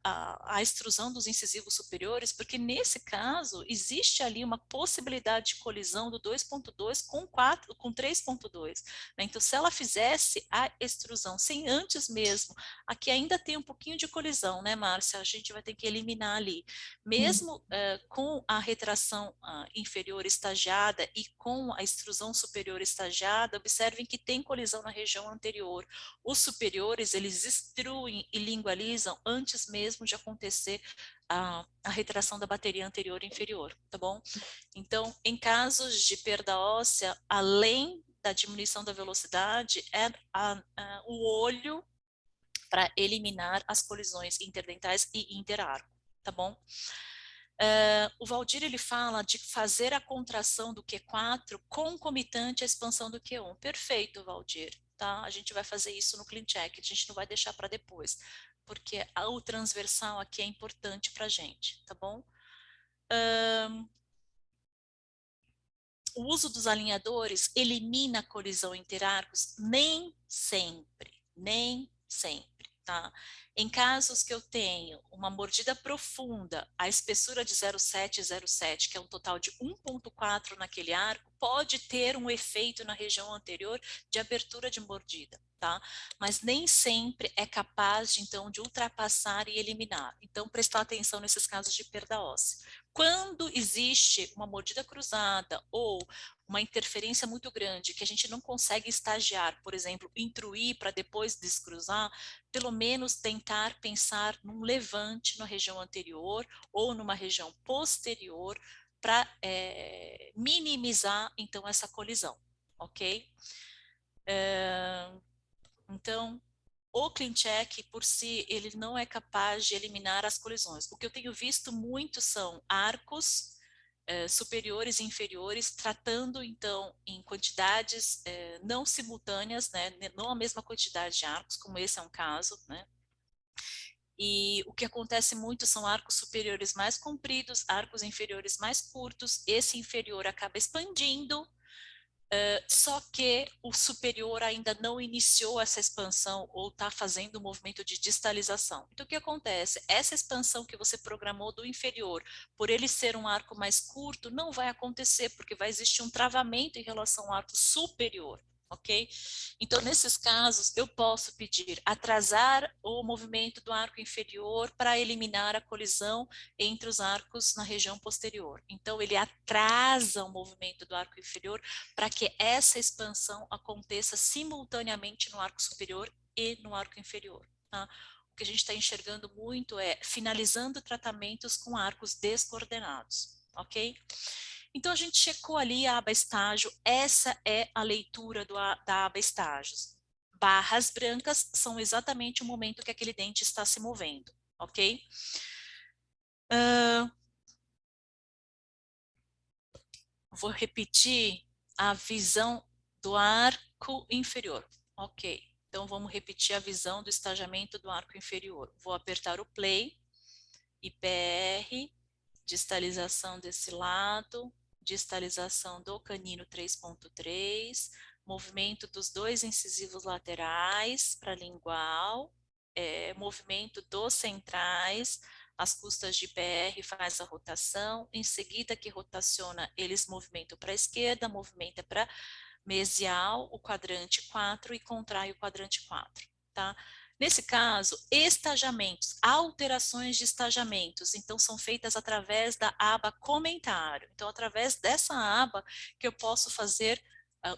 A: a extrusão dos incisivos superiores, porque nesse caso, existe ali uma possibilidade de colisão do 2.2 com 3.2. Né? Então, se ela fizesse a extrusão sem antes mesmo, aqui ainda tem um pouquinho de colisão, né, Márcia? A gente vai ter que eliminar ali. Mesmo com a retração inferior estagiada e com a extrusão superior estagiada, observem que tem colisão na região anterior. Os superiores, eles extruem e lingualizam antes mesmo de acontecer a retração da bateria anterior e inferior, tá bom? Então, em casos de perda óssea, além da diminuição da velocidade, o olho para eliminar as colisões interdentais e interarco, tá bom? O Valdir, ele fala de fazer a contração do Q4 concomitante à expansão do Q1. Perfeito, Valdir, tá? A gente vai fazer isso no clean check, a gente não vai deixar para depois, porque o transversal aqui é importante para a gente, tá bom? o uso dos alinhadores elimina a colisão interarcos? Nem sempre, nem sempre, tá? Em casos que eu tenho uma mordida profunda, a espessura de 0,7, que é um total de 1,4 naquele arco, pode ter um efeito na região anterior de abertura de mordida, tá? Mas nem sempre é capaz, então, de ultrapassar e eliminar. Então, prestar atenção nesses casos de perda óssea. Quando existe uma mordida cruzada ou uma interferência muito grande que a gente não consegue estagiar, por exemplo, intruir para depois descruzar, pelo menos tentar pensar num levante na região anterior ou numa região posterior para minimizar, então, essa colisão, ok? Então, o CleanCheck, por si, ele não é capaz de eliminar as colisões. O que eu tenho visto muito são arcos superiores e inferiores, tratando, então, em quantidades não simultâneas, né, não a mesma quantidade de arcos, como esse é um caso, né? E o que acontece muito são arcos superiores mais compridos, arcos inferiores mais curtos, esse inferior acaba expandindo, só que o superior ainda não iniciou essa expansão ou está fazendo o movimento de distalização. Então, o que acontece? Essa expansão que você programou do inferior, por ele ser um arco mais curto, não vai acontecer, porque vai existir um travamento em relação ao arco superior. Ok? Então, nesses casos, eu posso pedir atrasar o movimento do arco inferior para eliminar a colisão entre os arcos na região posterior. Então, ele atrasa o movimento do arco inferior para que essa expansão aconteça simultaneamente no arco superior e no arco inferior. Tá? O que a gente está enxergando muito é finalizando tratamentos com arcos descoordenados, ok? Então, a gente checou ali a aba estágio, essa é a leitura da aba estágios. Barras brancas são exatamente o momento que aquele dente está se movendo, ok? Vou repetir a visão do arco inferior, ok? Então, vamos repetir a visão do estagiamento do arco inferior. Vou apertar o play, IPR, distalização desse lado, distalização do canino 3.3, movimento dos dois incisivos laterais para lingual, movimento dos centrais, as custas de PR faz a rotação, em seguida que rotaciona, eles movimentam para a esquerda, movimenta para mesial, o quadrante 4 e contrai o quadrante 4, tá? Nesse caso, estagiamentos, alterações de estagiamentos, então são feitas através da aba comentário. Então, através dessa aba que eu posso fazer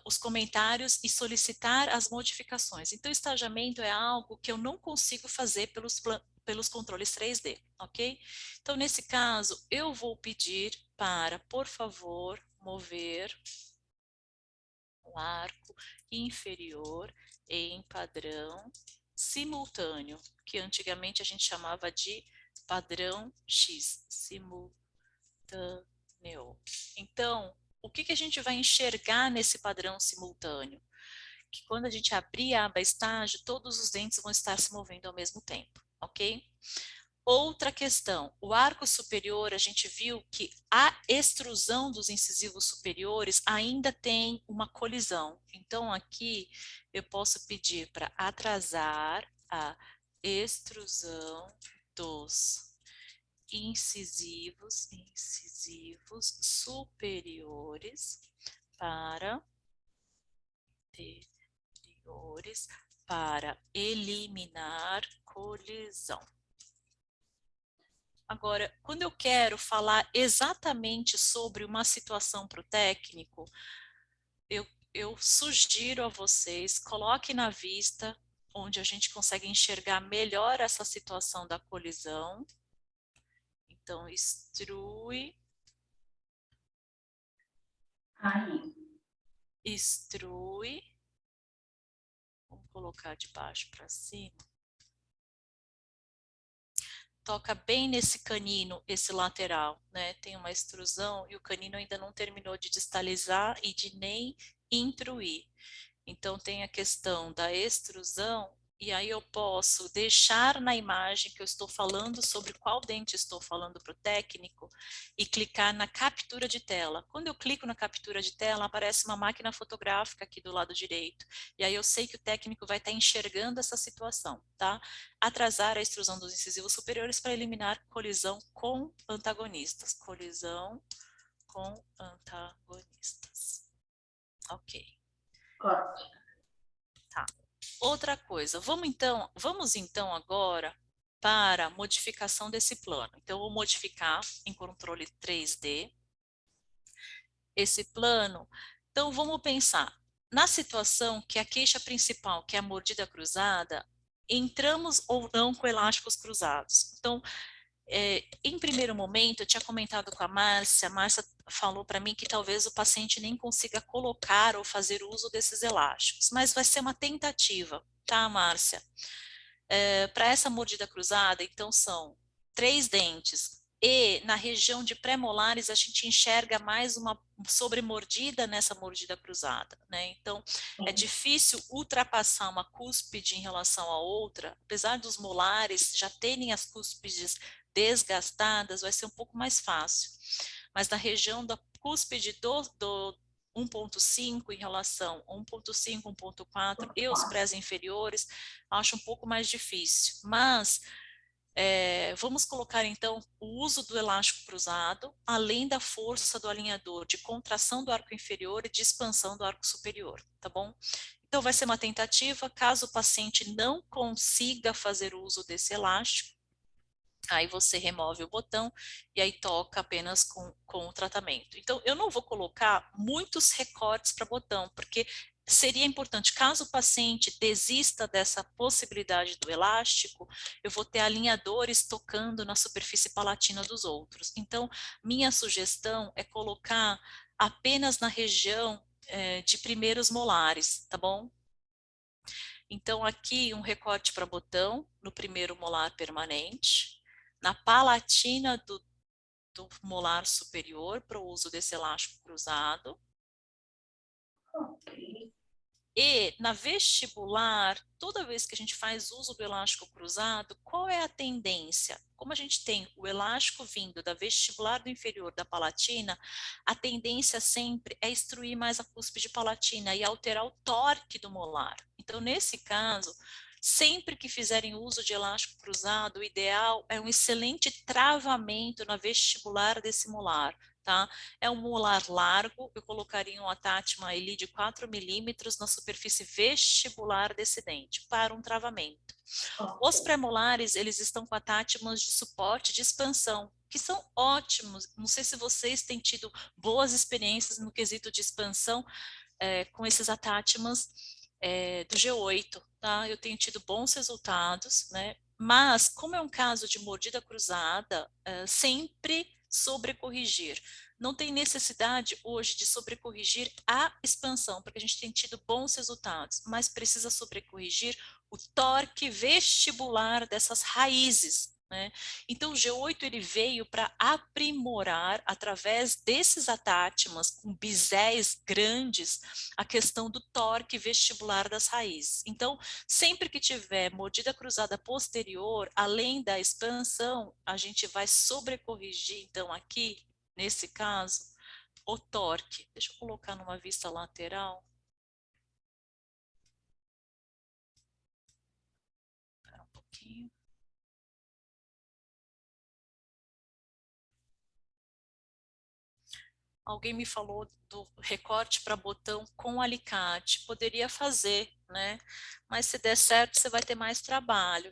A: os comentários e solicitar as modificações. Então, estagiamento é algo que eu não consigo fazer pelos controles 3D, ok? Então, nesse caso, eu vou pedir para, por favor, mover o arco inferior em padrão simultâneo, que antigamente a gente chamava de padrão X, simultâneo. Então, o que a gente vai enxergar nesse padrão simultâneo? Que quando a gente abrir a aba estágio, todos os dentes vão estar se movendo ao mesmo tempo, ok? Outra questão, o arco superior, a gente viu que a extrusão dos incisivos superiores ainda tem uma colisão. Então, aqui eu posso pedir para atrasar a extrusão dos incisivos superiores para eliminar colisão. Agora, quando eu quero falar exatamente sobre uma situação para o técnico, eu sugiro a vocês, coloque na vista onde a gente consegue enxergar melhor essa situação da colisão. Então, extrui.
C: Aí.
A: Extrui. Vamos colocar de baixo para cima. Toca bem nesse canino, esse lateral, né? Tem uma extrusão e o canino ainda não terminou de distalizar e de nem intruir. Então, tem a questão da extrusão e aí eu posso deixar na imagem que eu estou falando sobre qual dente estou falando para o técnico e clicar na captura de tela. Quando eu clico na captura de tela, aparece uma máquina fotográfica aqui do lado direito. E aí eu sei que o técnico vai estar enxergando essa situação, tá? Atrasar a extrusão dos incisivos superiores para eliminar colisão com antagonistas. Colisão com antagonistas. Ok.
C: Ótimo.
A: Tá. Outra coisa, vamos então agora para a modificação desse plano. Então, eu vou modificar em controle 3D esse plano. Então, vamos pensar, na situação que a queixa principal, que é a mordida cruzada, entramos ou não com elásticos cruzados. Então, em primeiro momento, eu tinha comentado com a Márcia falou para mim que talvez o paciente nem consiga colocar ou fazer uso desses elásticos, mas vai ser uma tentativa, tá, Márcia? Para essa mordida cruzada, então são 3 dentes, e na região de pré-molares a gente enxerga mais uma sobremordida nessa mordida cruzada, né? Então, é difícil ultrapassar uma cúspide em relação à outra, apesar dos molares já terem as cúspides desgastadas, vai ser um pouco mais fácil. Mas na região da cúspide do 1.5 em relação a 1.5, 1.4 e os prés inferiores, acho um pouco mais difícil. Mas vamos colocar então o uso do elástico cruzado, além da força do alinhador de contração do arco inferior e de expansão do arco superior, tá bom? Então vai ser uma tentativa, caso o paciente não consiga fazer uso desse elástico, aí você remove o botão e aí toca apenas com o tratamento. Então, eu não vou colocar muitos recortes para botão, porque seria importante, caso o paciente desista dessa possibilidade do elástico, eu vou ter alinhadores tocando na superfície palatina dos outros. Então, minha sugestão é colocar apenas na região de primeiros molares, tá bom? Então, aqui um recorte para botão no primeiro molar permanente, na palatina do molar superior para o uso desse elástico cruzado.
C: Ok.
A: E na vestibular, toda vez que a gente faz uso do elástico cruzado, qual é a tendência? Como a gente tem o elástico vindo da vestibular do inferior da palatina, a tendência sempre é extruir mais a cúspide palatina e alterar o torque do molar. Então, nesse caso, sempre que fizerem uso de elástico cruzado, o ideal é um excelente travamento na vestibular desse molar, tá? É um molar largo, eu colocaria um attachment ali de 4 milímetros na superfície vestibular desse dente, para um travamento. Os
C: Ok.
A: premolares, eles estão com attachments de suporte de expansão, que são ótimos. Não sei se vocês têm tido boas experiências no quesito de expansão com esses attachments do G8, tá? Eu tenho tido bons resultados, né? Mas, como é um caso de mordida cruzada, sempre sobrecorrigir. Não tem necessidade hoje de sobrecorrigir a expansão, porque a gente tem tido bons resultados, mas precisa sobrecorrigir o torque vestibular dessas raízes, né? Então, o G8 ele veio para aprimorar, através desses attachments com bisés grandes, a questão do torque vestibular das raízes. Então, sempre que tiver mordida cruzada posterior, além da expansão, a gente vai sobrecorrigir, então, aqui, nesse caso, o torque. Deixa eu colocar numa vista lateral. Espera um pouquinho. Alguém me falou do recorte para botão com alicate. Poderia fazer, né? Mas se der certo, você vai ter mais trabalho.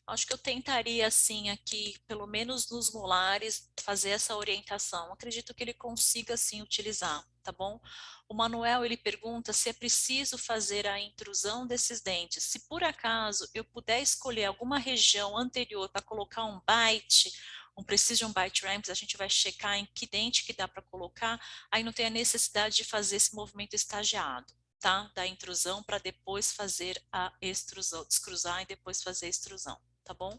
A: Acho que eu tentaria, assim, aqui, pelo menos nos molares, fazer essa orientação. Acredito que ele consiga, sim, utilizar, tá bom? O Manuel, ele pergunta se é preciso fazer a intrusão desses dentes. Se por acaso eu puder escolher alguma região anterior para colocar um bite, um Precision Bite Ramps, a gente vai checar em que dente que dá para colocar, aí não tem a necessidade de fazer esse movimento estagiado, tá? Da intrusão para depois fazer a extrusão, descruzar e depois fazer a extrusão, tá bom?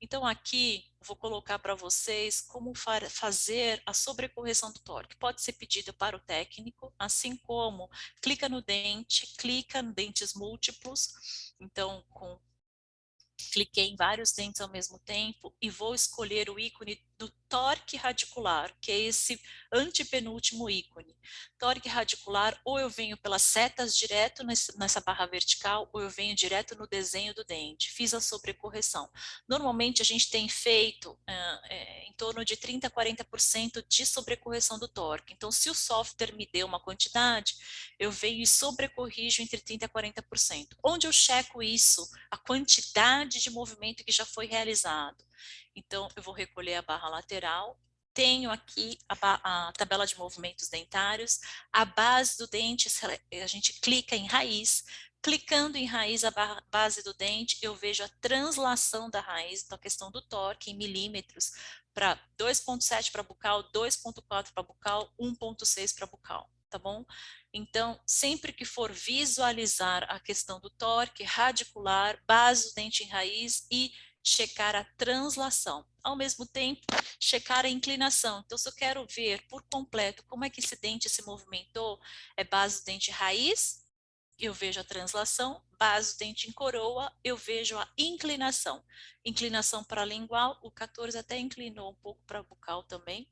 A: Então aqui vou colocar para vocês como fazer a sobrecorreção do torque. Pode ser pedida para o técnico, assim como clica no dente, clica em dentes múltiplos Então, cliquei em vários dentes ao mesmo tempo e vou escolher o ícone do torque radicular, que é esse antepenúltimo ícone. Torque radicular, ou eu venho pelas setas direto nessa barra vertical, ou eu venho direto no desenho do dente. Fiz a sobrecorreção. Normalmente a gente tem feito em torno de 30% a 40% de sobrecorreção do torque. Então, se o software me deu uma quantidade, eu venho e sobrecorrijo entre 30% a 40%. Onde eu checo isso? A quantidade de movimento que já foi realizado. Então, eu vou recolher a barra lateral, tenho aqui a tabela de movimentos dentários, a base do dente, a gente clica em raiz, clicando em raiz, a base do dente, eu vejo a translação da raiz, então a questão do torque em milímetros, para 2,7 para bucal, 2,4 para bucal, 1,6 para bucal, tá bom? Então, sempre que for visualizar a questão do torque radicular, base do dente em raiz e checar a translação. Ao mesmo tempo, checar a inclinação. Então, se eu quero ver por completo como é que esse dente se movimentou, é base do dente raiz, eu vejo a translação, base do dente em coroa, eu vejo a inclinação. Inclinação para lingual, o 14 até inclinou um pouco para bucal também,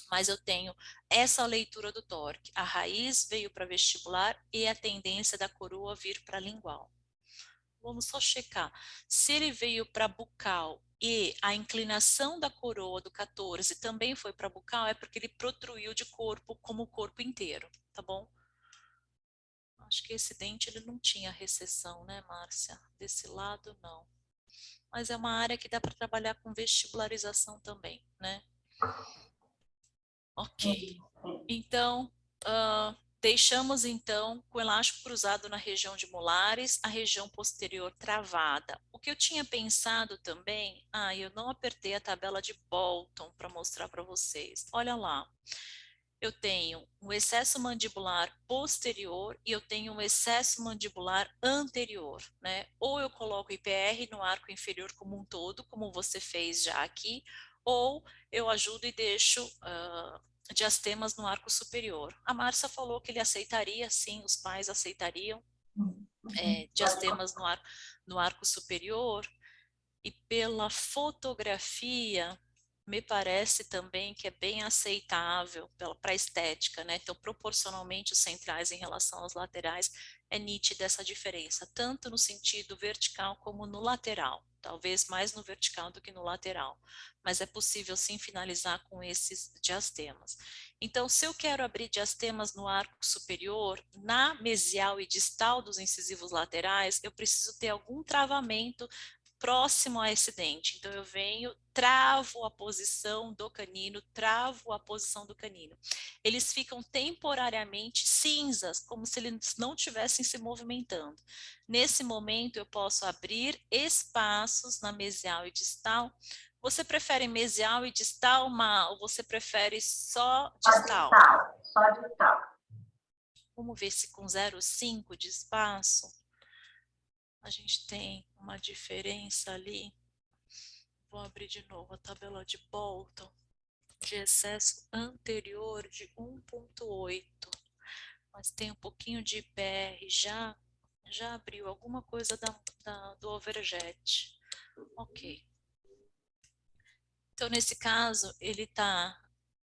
A: mas eu tenho essa leitura do torque. A raiz veio para vestibular e a tendência da coroa vir para lingual. Vamos só checar. Se ele veio para bucal e a inclinação da coroa do 14 também foi para bucal, é porque ele protruiu de corpo como o corpo inteiro, tá bom? Acho que esse dente ele não tinha recessão, né, Márcia? Desse lado, não. Mas é uma área que dá para trabalhar com vestibularização também, né? Ok. Então, deixamos então com o elástico cruzado na região de molares, a região posterior travada. O que eu tinha pensado também, eu não apertei a tabela de Bolton para mostrar para vocês. Olha lá, eu tenho um excesso mandibular posterior e eu tenho um excesso mandibular anterior, né? Ou eu coloco IPR no arco inferior como um todo, como você fez já aqui, ou eu ajudo e deixo diastemas no arco superior. A Márcia falou que ele aceitaria, sim, os pais aceitariam diastemas no arco superior, e pela fotografia me parece também que é bem aceitável para a estética, né? Então, proporcionalmente os centrais em relação aos laterais, é nítida essa diferença, tanto no sentido vertical como no lateral, talvez mais no vertical do que no lateral, mas é possível sim finalizar com esses diastemas. Então, se eu quero abrir diastemas no arco superior, na mesial e distal dos incisivos laterais, eu preciso ter algum travamento próximo a esse dente. Então, eu venho, travo a posição do canino, travo a posição do canino. Eles ficam temporariamente cinzas, como se eles não estivessem se movimentando. Nesse momento, eu posso abrir espaços na mesial e distal. Você prefere mesial e distal, ou você prefere só distal?
C: Só distal.
A: Vamos ver se com 0,5 de espaço a gente tem uma diferença ali. Vou abrir de novo a tabela de Bolton, de excesso anterior de 1,8, mas tem um pouquinho de IPR, já abriu alguma coisa do overjet. Ok. Então, nesse caso, ele está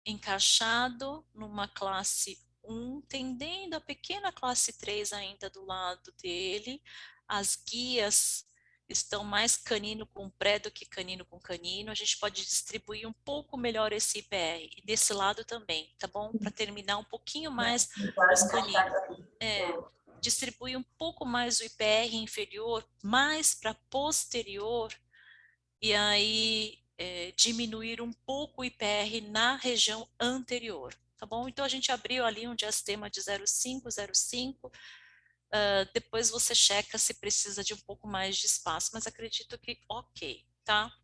A: encaixado numa classe 1, tendendo a pequena classe 3 ainda do lado dele. As guias estão mais canino com pré do que canino com canino. A gente pode distribuir um pouco melhor esse IPR. E desse lado também, tá bom? Para terminar um pouquinho mais os caninos. Distribuir um pouco mais o IPR inferior, mais para posterior, e aí diminuir um pouco o IPR na região anterior, tá bom? Então, a gente abriu ali um diastema de 0,5, 0,5, depois você checa se precisa de um pouco mais de espaço, mas acredito que ok, tá?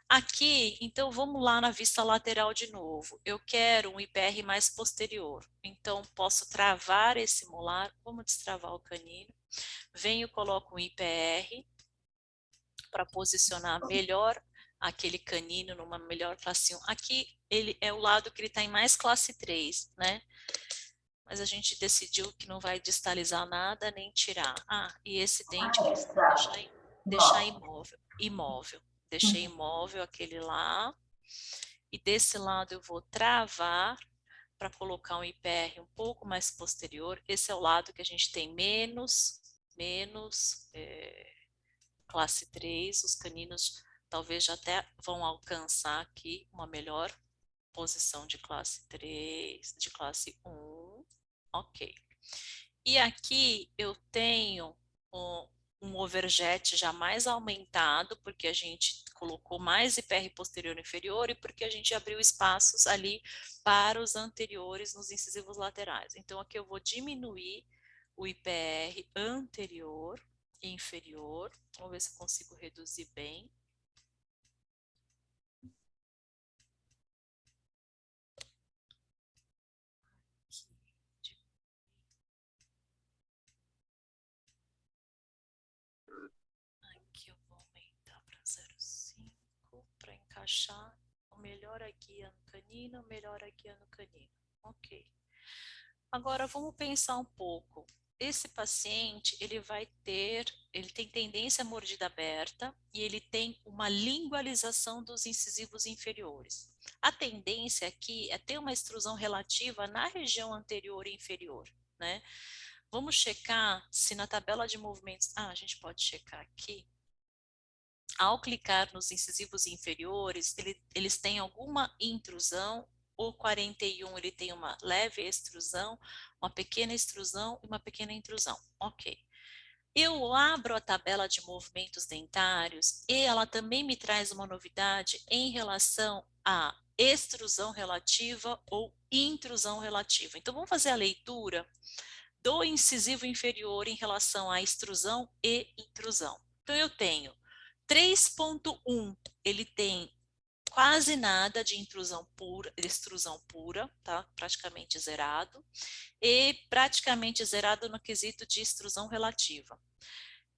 A: Aqui, então, vamos lá na vista lateral de novo. Eu quero um IPR mais posterior, então posso travar esse molar, vamos destravar o canino, venho, coloco um IPR para posicionar melhor aquele canino numa melhor classe 1. Aqui ele é o lado que ele está em mais classe 3, né? mas a gente decidiu que não vai distalizar nada nem tirar. Ah, e esse dente
C: Ah,
A: precisa
C: exato.
A: deixar
C: Bom.
A: imóvel. Deixei imóvel aquele lá, e desse lado eu vou travar para colocar um IPR um pouco mais posterior. Esse é o lado que a gente tem menos classe 3, os caninos talvez já até vão alcançar aqui uma melhor posição de classe 3, de classe 1, ok. E aqui eu tenho um overjet já mais aumentado, porque a gente colocou mais IPR posterior e inferior e porque a gente abriu espaços ali para os anteriores nos incisivos laterais. Então aqui eu vou diminuir o IPR anterior e inferior. Vamos ver se eu consigo reduzir bem. Aqui eu vou aumentar para 0,5 para encaixar o melhor a guia no canino, o melhor a guia no canino. Ok. Agora vamos pensar um pouco. Esse paciente, ele tem tendência à mordida aberta e ele tem uma lingualização dos incisivos inferiores. A tendência aqui é ter uma extrusão relativa na região anterior e inferior, né? Vamos checar se na tabela de movimentos, a gente pode checar aqui. Ao clicar nos incisivos inferiores, eles têm alguma intrusão. O 41 ele tem uma leve extrusão, uma pequena extrusão e uma pequena intrusão. Ok. Eu abro a tabela de movimentos dentários e ela também me traz uma novidade em relação à extrusão relativa ou intrusão relativa. Então vamos fazer a leitura do incisivo inferior em relação à extrusão e intrusão. Então eu tenho 3.1, ele tem quase nada de extrusão pura, tá? Praticamente zerado, e praticamente zerado no quesito de extrusão relativa.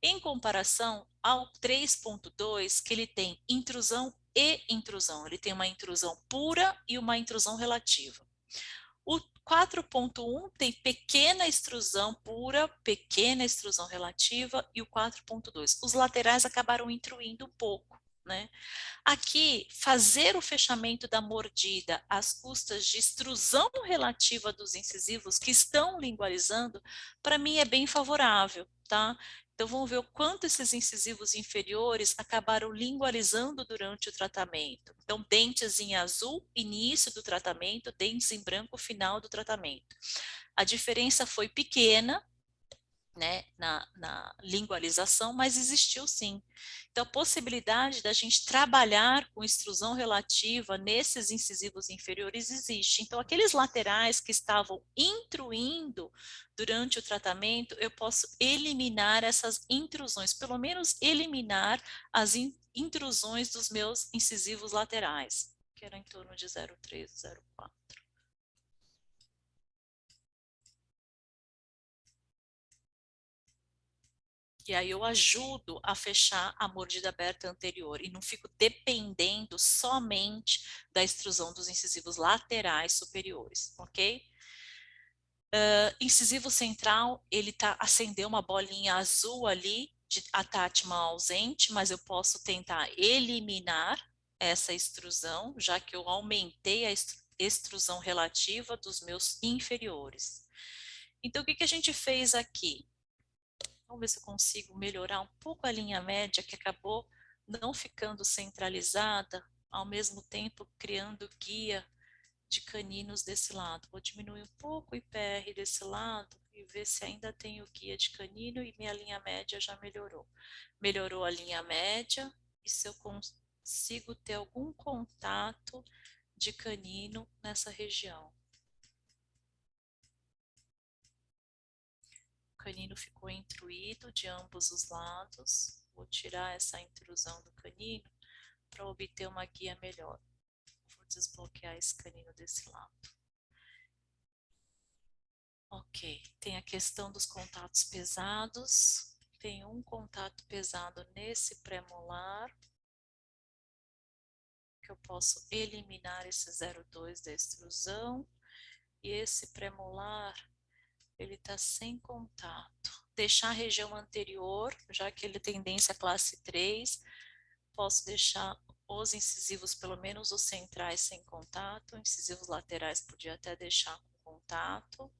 A: Em comparação ao 3.2, que ele tem intrusão e intrusão, ele tem uma intrusão pura e uma intrusão relativa. O 4.1 tem pequena extrusão pura, pequena extrusão relativa, e o 4.2. Os laterais acabaram intruindo um pouco, né? Aqui, fazer o fechamento da mordida às custas de extrusão relativa dos incisivos que estão lingualizando, para mim é bem favorável, tá? Então, vamos ver o quanto esses incisivos inferiores acabaram lingualizando durante o tratamento. Então, dentes em azul, início do tratamento, dentes em branco, final do tratamento. A diferença foi pequena, né, na lingualização, mas existiu sim. Então, a possibilidade da gente trabalhar com extrusão relativa nesses incisivos inferiores existe. Então, aqueles laterais que estavam intruindo durante o tratamento, eu posso eliminar essas intrusões, pelo menos eliminar as intrusões dos meus incisivos laterais, que era em torno de 0,3, 0,4. E aí eu ajudo a fechar a mordida aberta anterior e não fico dependendo somente da extrusão dos incisivos laterais superiores, ok? Incisivo central, ele acendeu uma bolinha azul ali de atátima ausente, mas eu posso tentar eliminar essa extrusão, já que eu aumentei a extrusão relativa dos meus inferiores. Então, o que a gente fez aqui? Vamos ver se eu consigo melhorar um pouco a linha média, que acabou não ficando centralizada, ao mesmo tempo criando guia de caninos desse lado. Vou diminuir um pouco o IPR desse lado e ver se ainda tenho guia de canino e minha linha média já melhorou. Melhorou a linha média e se eu consigo ter algum contato de canino nessa região. O canino ficou intruído de ambos os lados. Vou tirar essa intrusão do canino para obter uma guia melhor. Vou desbloquear esse canino desse lado. Ok, tem a questão dos contatos pesados. Tem um contato pesado nesse pré-molar, que eu posso eliminar esse 0,2 da extrusão. E esse pré-molar, Ele está sem contato. Deixar a região anterior, já que ele tem tendência classe 3, posso deixar os incisivos, pelo menos os centrais, sem contato. Incisivos laterais podia até deixar com contato.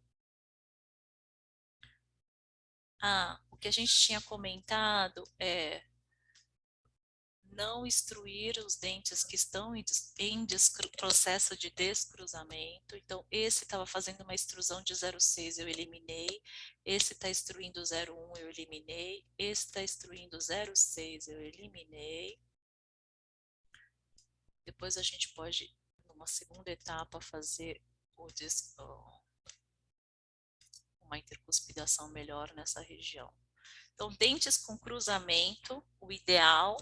A: O que a gente tinha comentado é não extruir os dentes que estão em processo de descruzamento. Então, esse estava fazendo uma extrusão de 0,6, eu eliminei. Esse está extruindo 0,1, eu eliminei. Esse está extruindo 0,6, eu eliminei. Depois a gente pode, numa segunda etapa, fazer uma intercuspidação melhor nessa região. Então, dentes com cruzamento, o ideal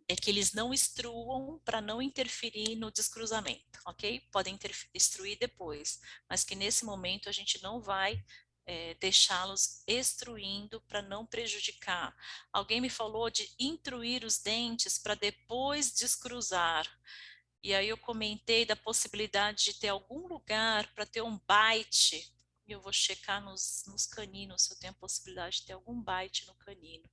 A: é que eles não extruam para não interferir no descruzamento, ok? Podem extruir depois, mas que nesse momento a gente não vai deixá-los extruindo para não prejudicar. Alguém me falou de intruir os dentes para depois descruzar. E aí eu comentei da possibilidade de ter algum lugar para ter um bite. E eu vou checar nos caninos se eu tenho a possibilidade de ter algum bite no canino.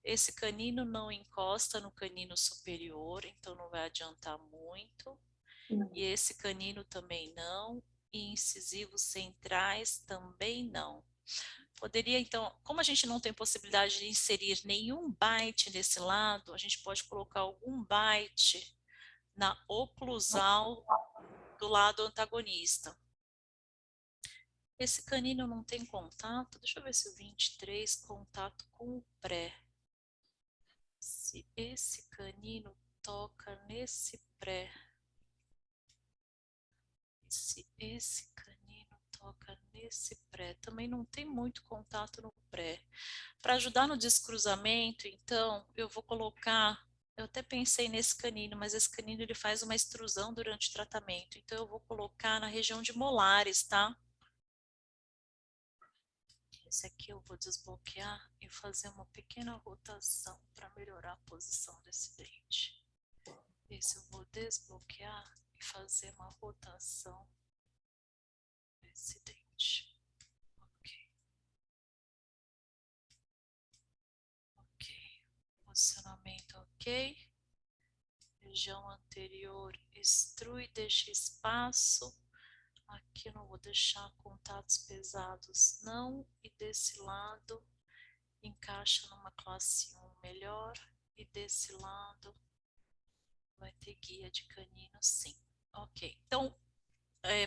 A: Esse canino não encosta no canino superior, então não vai adiantar muito. E esse canino também não. E incisivos centrais também não. Poderia, então, como a gente não tem possibilidade de inserir nenhum bite nesse lado, a gente pode colocar algum bite na oclusal do lado antagonista. Esse canino não tem contato, deixa eu ver se o 23 contato com o pré. Se esse canino toca nesse pré, se esse canino toca nesse pré, também não tem muito contato no pré. Para ajudar no descruzamento, então, eu vou colocar, eu até pensei nesse canino, mas esse canino ele faz uma extrusão durante o tratamento, então eu vou colocar na região de molares, tá? Esse aqui eu vou desbloquear e fazer uma pequena rotação para melhorar a posição desse dente. Esse eu vou desbloquear e fazer uma rotação desse dente. Ok. Ok. Posicionamento ok. Região anterior extrui, deixa espaço. Aqui eu não vou deixar contatos pesados não. E desse lado encaixa numa classe 1 melhor. E desse lado vai ter guia de canino sim. Ok, então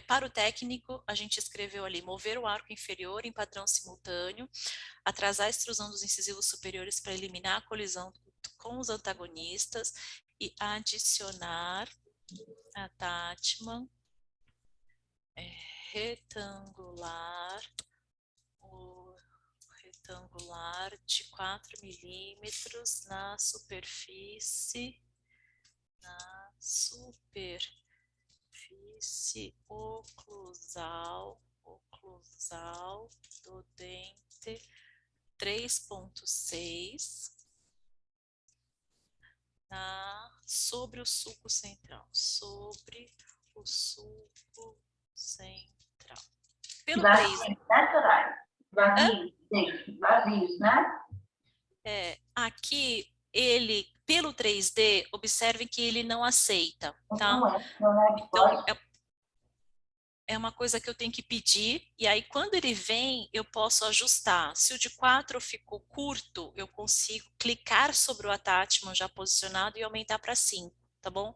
A: para o técnico a gente escreveu ali mover o arco inferior em padrão simultâneo, atrasar a extrusão dos incisivos superiores para eliminar a colisão com os antagonistas e adicionar a Tatman retangular, de 4 milímetros na superfície oclusal do dente 3,6 sobre o sulco central, Pelo 3.
C: Vazios, né?
A: Aqui, ele, pelo 3D, observem que ele não aceita, tá? Então, é uma coisa que eu tenho que pedir, e aí quando ele vem, eu posso ajustar. Se o de 4 ficou curto, eu consigo clicar sobre o attachment já posicionado e aumentar para 5, tá bom?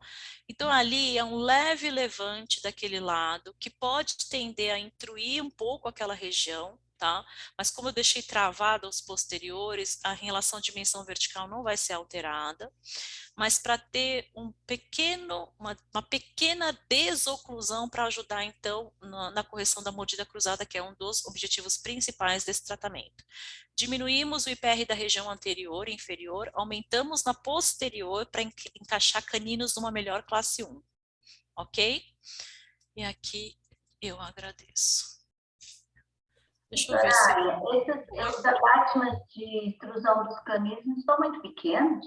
A: Então ali é um leve levante daquele lado, que pode tender a intruir um pouco aquela região, tá? Mas como eu deixei travado os posteriores, a relação dimensão vertical não vai ser alterada. Mas para ter uma pequena desoclusão para ajudar, então, na correção da mordida cruzada, que é um dos objetivos principais desse tratamento. Diminuímos o IPR da região anterior e inferior, aumentamos na posterior para encaixar caninos numa melhor classe 1. Ok? E aqui eu agradeço. Deixa eu ver se...
C: Esses attachments de extrusão dos caninos não são muito pequenos?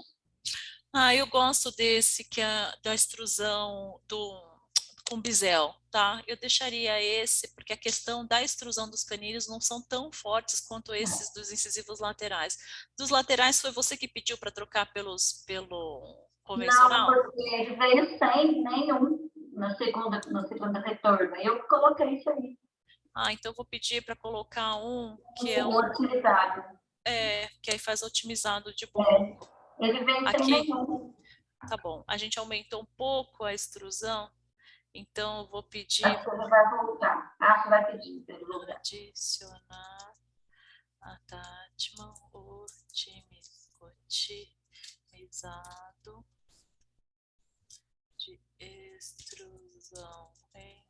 A: Eu gosto desse, que é da extrusão do com bisel, tá? Eu deixaria esse, porque a questão da extrusão dos caninos não são tão fortes quanto esses dos incisivos laterais. Dos laterais foi você que pediu para trocar pelo
C: Não,
A: convencional?
C: porque ele veio sem nenhum no segundo retorno. Eu coloquei isso aí.
A: Ah, então eu vou pedir para colocar um que é
C: O
A: um,
C: otimizado.
A: que aí faz otimizado de
C: É,
A: bloco.
C: ele veio sem
A: Aqui,
C: nenhum.
A: tá bom. A gente aumentou um pouco a extrusão, então eu vou pedir
C: Acho que ele vai voltar. Acho que vai pedir para ele voltar.
A: adicionar attachment otimizado de extrusão em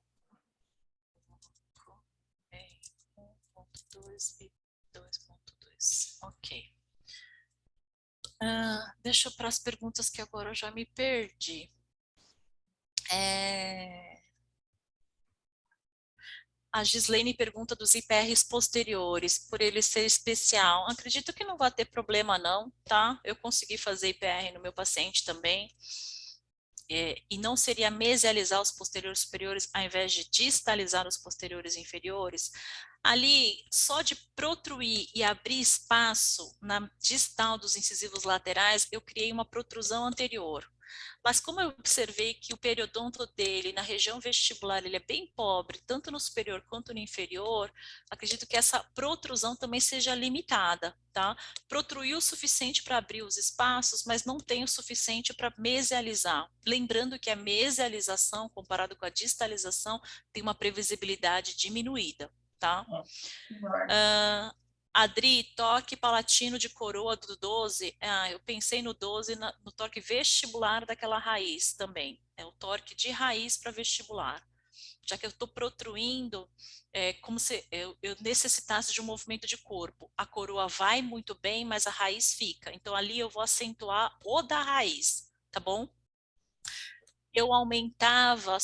A: 1.2 e 2.2. Ok. Deixa para as perguntas que agora eu já me perdi. A Gislaine pergunta dos IPRs posteriores, por ele ser especial. Acredito que não vai ter problema não, tá? Eu consegui fazer IPR no meu paciente também. E não seria mesializar os posteriores superiores ao invés de distalizar os posteriores inferiores? Ali, só de protruir e abrir espaço na distal dos incisivos laterais, eu criei uma protrusão anterior. Mas como eu observei que o periodonto dele, na região vestibular, ele é bem pobre, tanto no superior quanto no inferior, acredito que essa protrusão também seja limitada, tá? Protruiu o suficiente para abrir os espaços, mas não tem o suficiente para mesializar. Lembrando que a mesialização, comparado com a distalização, tem uma previsibilidade diminuída, tá? Adri, toque palatino de coroa do 12, eu pensei no 12, no torque vestibular daquela raiz também, é o torque de raiz para vestibular, já que eu estou protruindo, como se eu necessitasse de um movimento de corpo, a coroa vai muito bem, mas a raiz fica, então ali eu vou acentuar o da raiz, tá bom? Eu aumentava,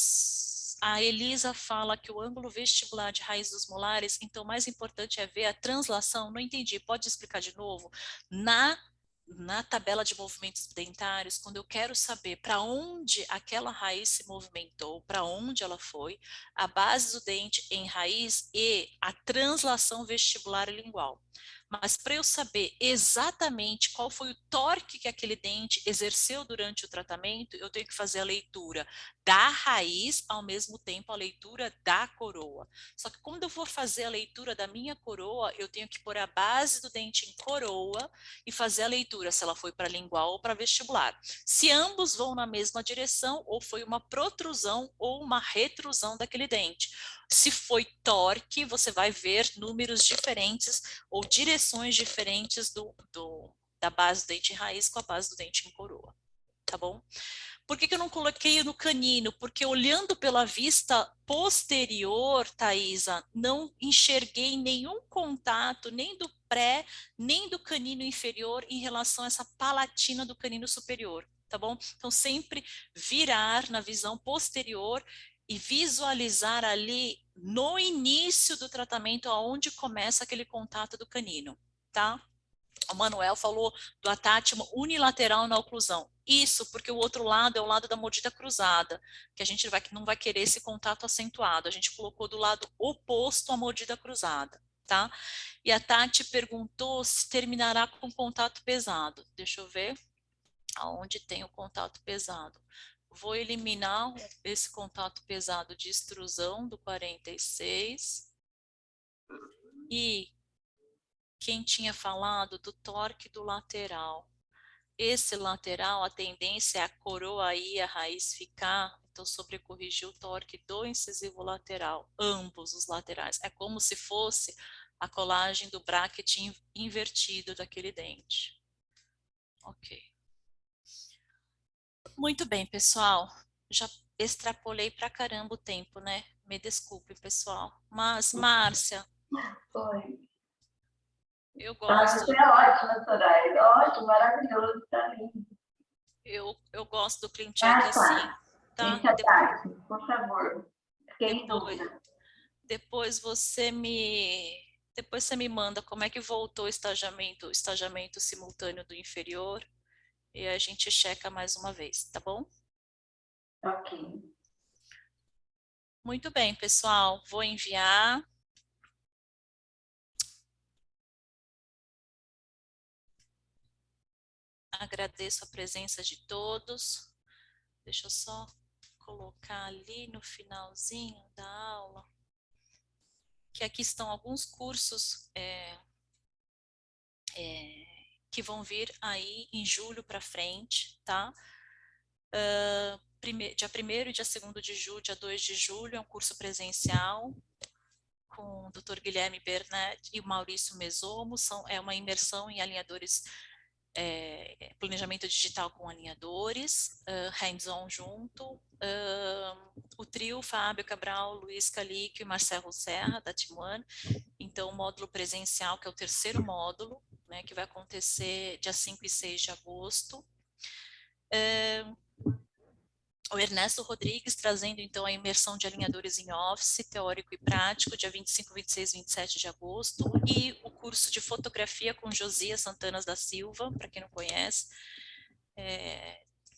A: a Elisa fala que o ângulo vestibular de raiz dos molares, então o mais importante é ver a translação, não entendi, pode explicar de novo? Na tabela de movimentos dentários, quando eu quero saber para onde aquela raiz se movimentou, para onde ela foi, a base do dente em raiz e a translação vestibular lingual. Mas para eu saber exatamente qual foi o torque que aquele dente exerceu durante o tratamento, eu tenho que fazer a leitura da raiz, ao mesmo tempo a leitura da coroa. Só que quando eu for fazer a leitura da minha coroa, eu tenho que pôr a base do dente em coroa e fazer a leitura se ela foi para lingual ou para vestibular. Se ambos vão na mesma direção, ou foi uma protrusão ou uma retrusão daquele dente. Se foi torque, você vai ver números diferentes ou direções diferentes da base do dente em raiz com a base do dente em coroa, tá bom? Por que eu não coloquei no canino? Porque olhando pela vista posterior, Thaisa, não enxerguei nenhum contato, nem do pré, nem do canino inferior em relação a essa palatina do canino superior, tá bom? Então sempre virar na visão posterior e visualizar ali no início do tratamento aonde começa aquele contato do canino, tá? O Manuel falou do attachment unilateral na oclusão. Isso porque o outro lado é o lado da mordida cruzada, que a gente não vai querer esse contato acentuado. A gente colocou do lado oposto à mordida cruzada, tá? E a Tati perguntou se terminará com contato pesado. Deixa eu ver aonde tem o contato pesado. Vou eliminar esse contato pesado de extrusão do 46 e quem tinha falado do torque do lateral. Esse lateral, a tendência é a coroa e a raiz ficar, então sobrecorrigir o torque do incisivo lateral, ambos os laterais. É como se fosse a colagem do bracket invertido daquele dente. Ok. Muito bem, pessoal. Já extrapolei pra caramba o tempo, né? Me desculpe, pessoal. Mas, Márcia,
C: Foi.
A: eu
C: Ah,
A: gosto,
C: você é ótima, Soraya. Ótimo, maravilhoso, tá lindo.
A: eu gosto do clean check
C: Ah,
A: assim,
C: tá.
A: tá?
C: Esse ataque, por favor. Fiquei em
A: Depois,
C: dúvida.
A: depois você me manda como é que voltou o estagiamento simultâneo do inferior e a gente checa mais uma vez, tá bom?
C: Ok.
A: Muito bem, pessoal, vou enviar. Agradeço a presença de todos. Deixa eu só colocar ali no finalzinho da aula, que aqui estão alguns cursos que vão vir aí em julho para frente, tá? Dia 1º e dia 2º de julho, dia 2 de julho, é um curso presencial com o Dr. Guilherme Bernat e o Maurício Mesomo, é uma imersão em alinhadores, planejamento digital com alinhadores, hands-on junto, o trio Fábio Cabral, Luiz Calico e Marcelo Serra, da Team One. Então, o módulo presencial, que é o 3º módulo, né, que vai acontecer dia 5 e 6 de agosto. O Ernesto Rodrigues trazendo, então, a imersão de alinhadores em Office, teórico e prático, dia 25, 26 e 27 de agosto, e o curso de fotografia com Josias Santana da Silva, para quem não conhece,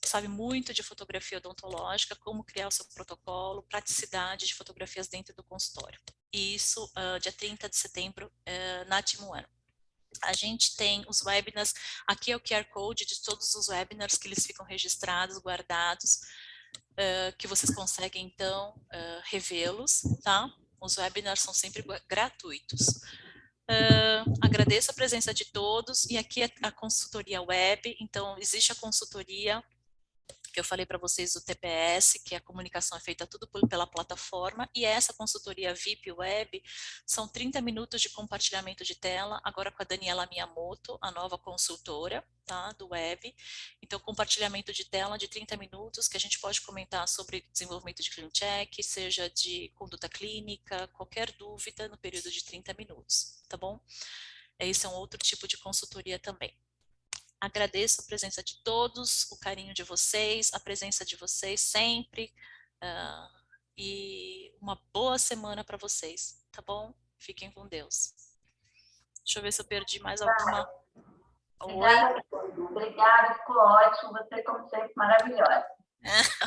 A: sabe muito de fotografia odontológica, como criar o seu protocolo, praticidade de fotografias dentro do consultório. E isso, dia 30 de setembro, na Team One. A gente tem os webinars, aqui é o QR Code de todos os webinars que eles ficam registrados, guardados, que vocês conseguem, então, revê-los, tá? Os webinars são sempre gratuitos. Agradeço a presença de todos, e aqui é a consultoria web, então, existe a consultoria que eu falei para vocês do TPS, que a comunicação é feita tudo pela plataforma, e essa consultoria VIP Web são 30 minutos de compartilhamento de tela, agora com a Daniela Miyamoto, a nova consultora, tá, do web. Então, compartilhamento de tela de 30 minutos, que a gente pode comentar sobre desenvolvimento de Clean Check, seja de conduta clínica, qualquer dúvida no período de 30 minutos, tá bom? Esse é um outro tipo de consultoria também. Agradeço a presença de todos, o carinho de vocês, a presença de vocês sempre, e uma boa semana para vocês, tá bom? Fiquem com Deus. Deixa eu ver se eu perdi mais alguma. Oi?
C: Obrigada, ficou ótimo. Você, como sempre, maravilhosa.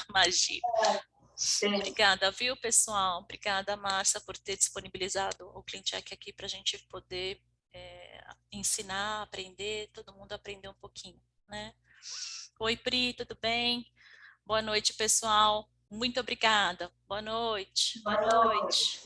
A: Imagina. Obrigada, viu, pessoal? Obrigada, Márcia, por ter disponibilizado o Clean Check aqui para a gente poder ensinar, aprender, todo mundo aprender um pouquinho, né? Oi, Pri, tudo bem? Boa noite, pessoal. Muito obrigada. Boa noite. Boa noite.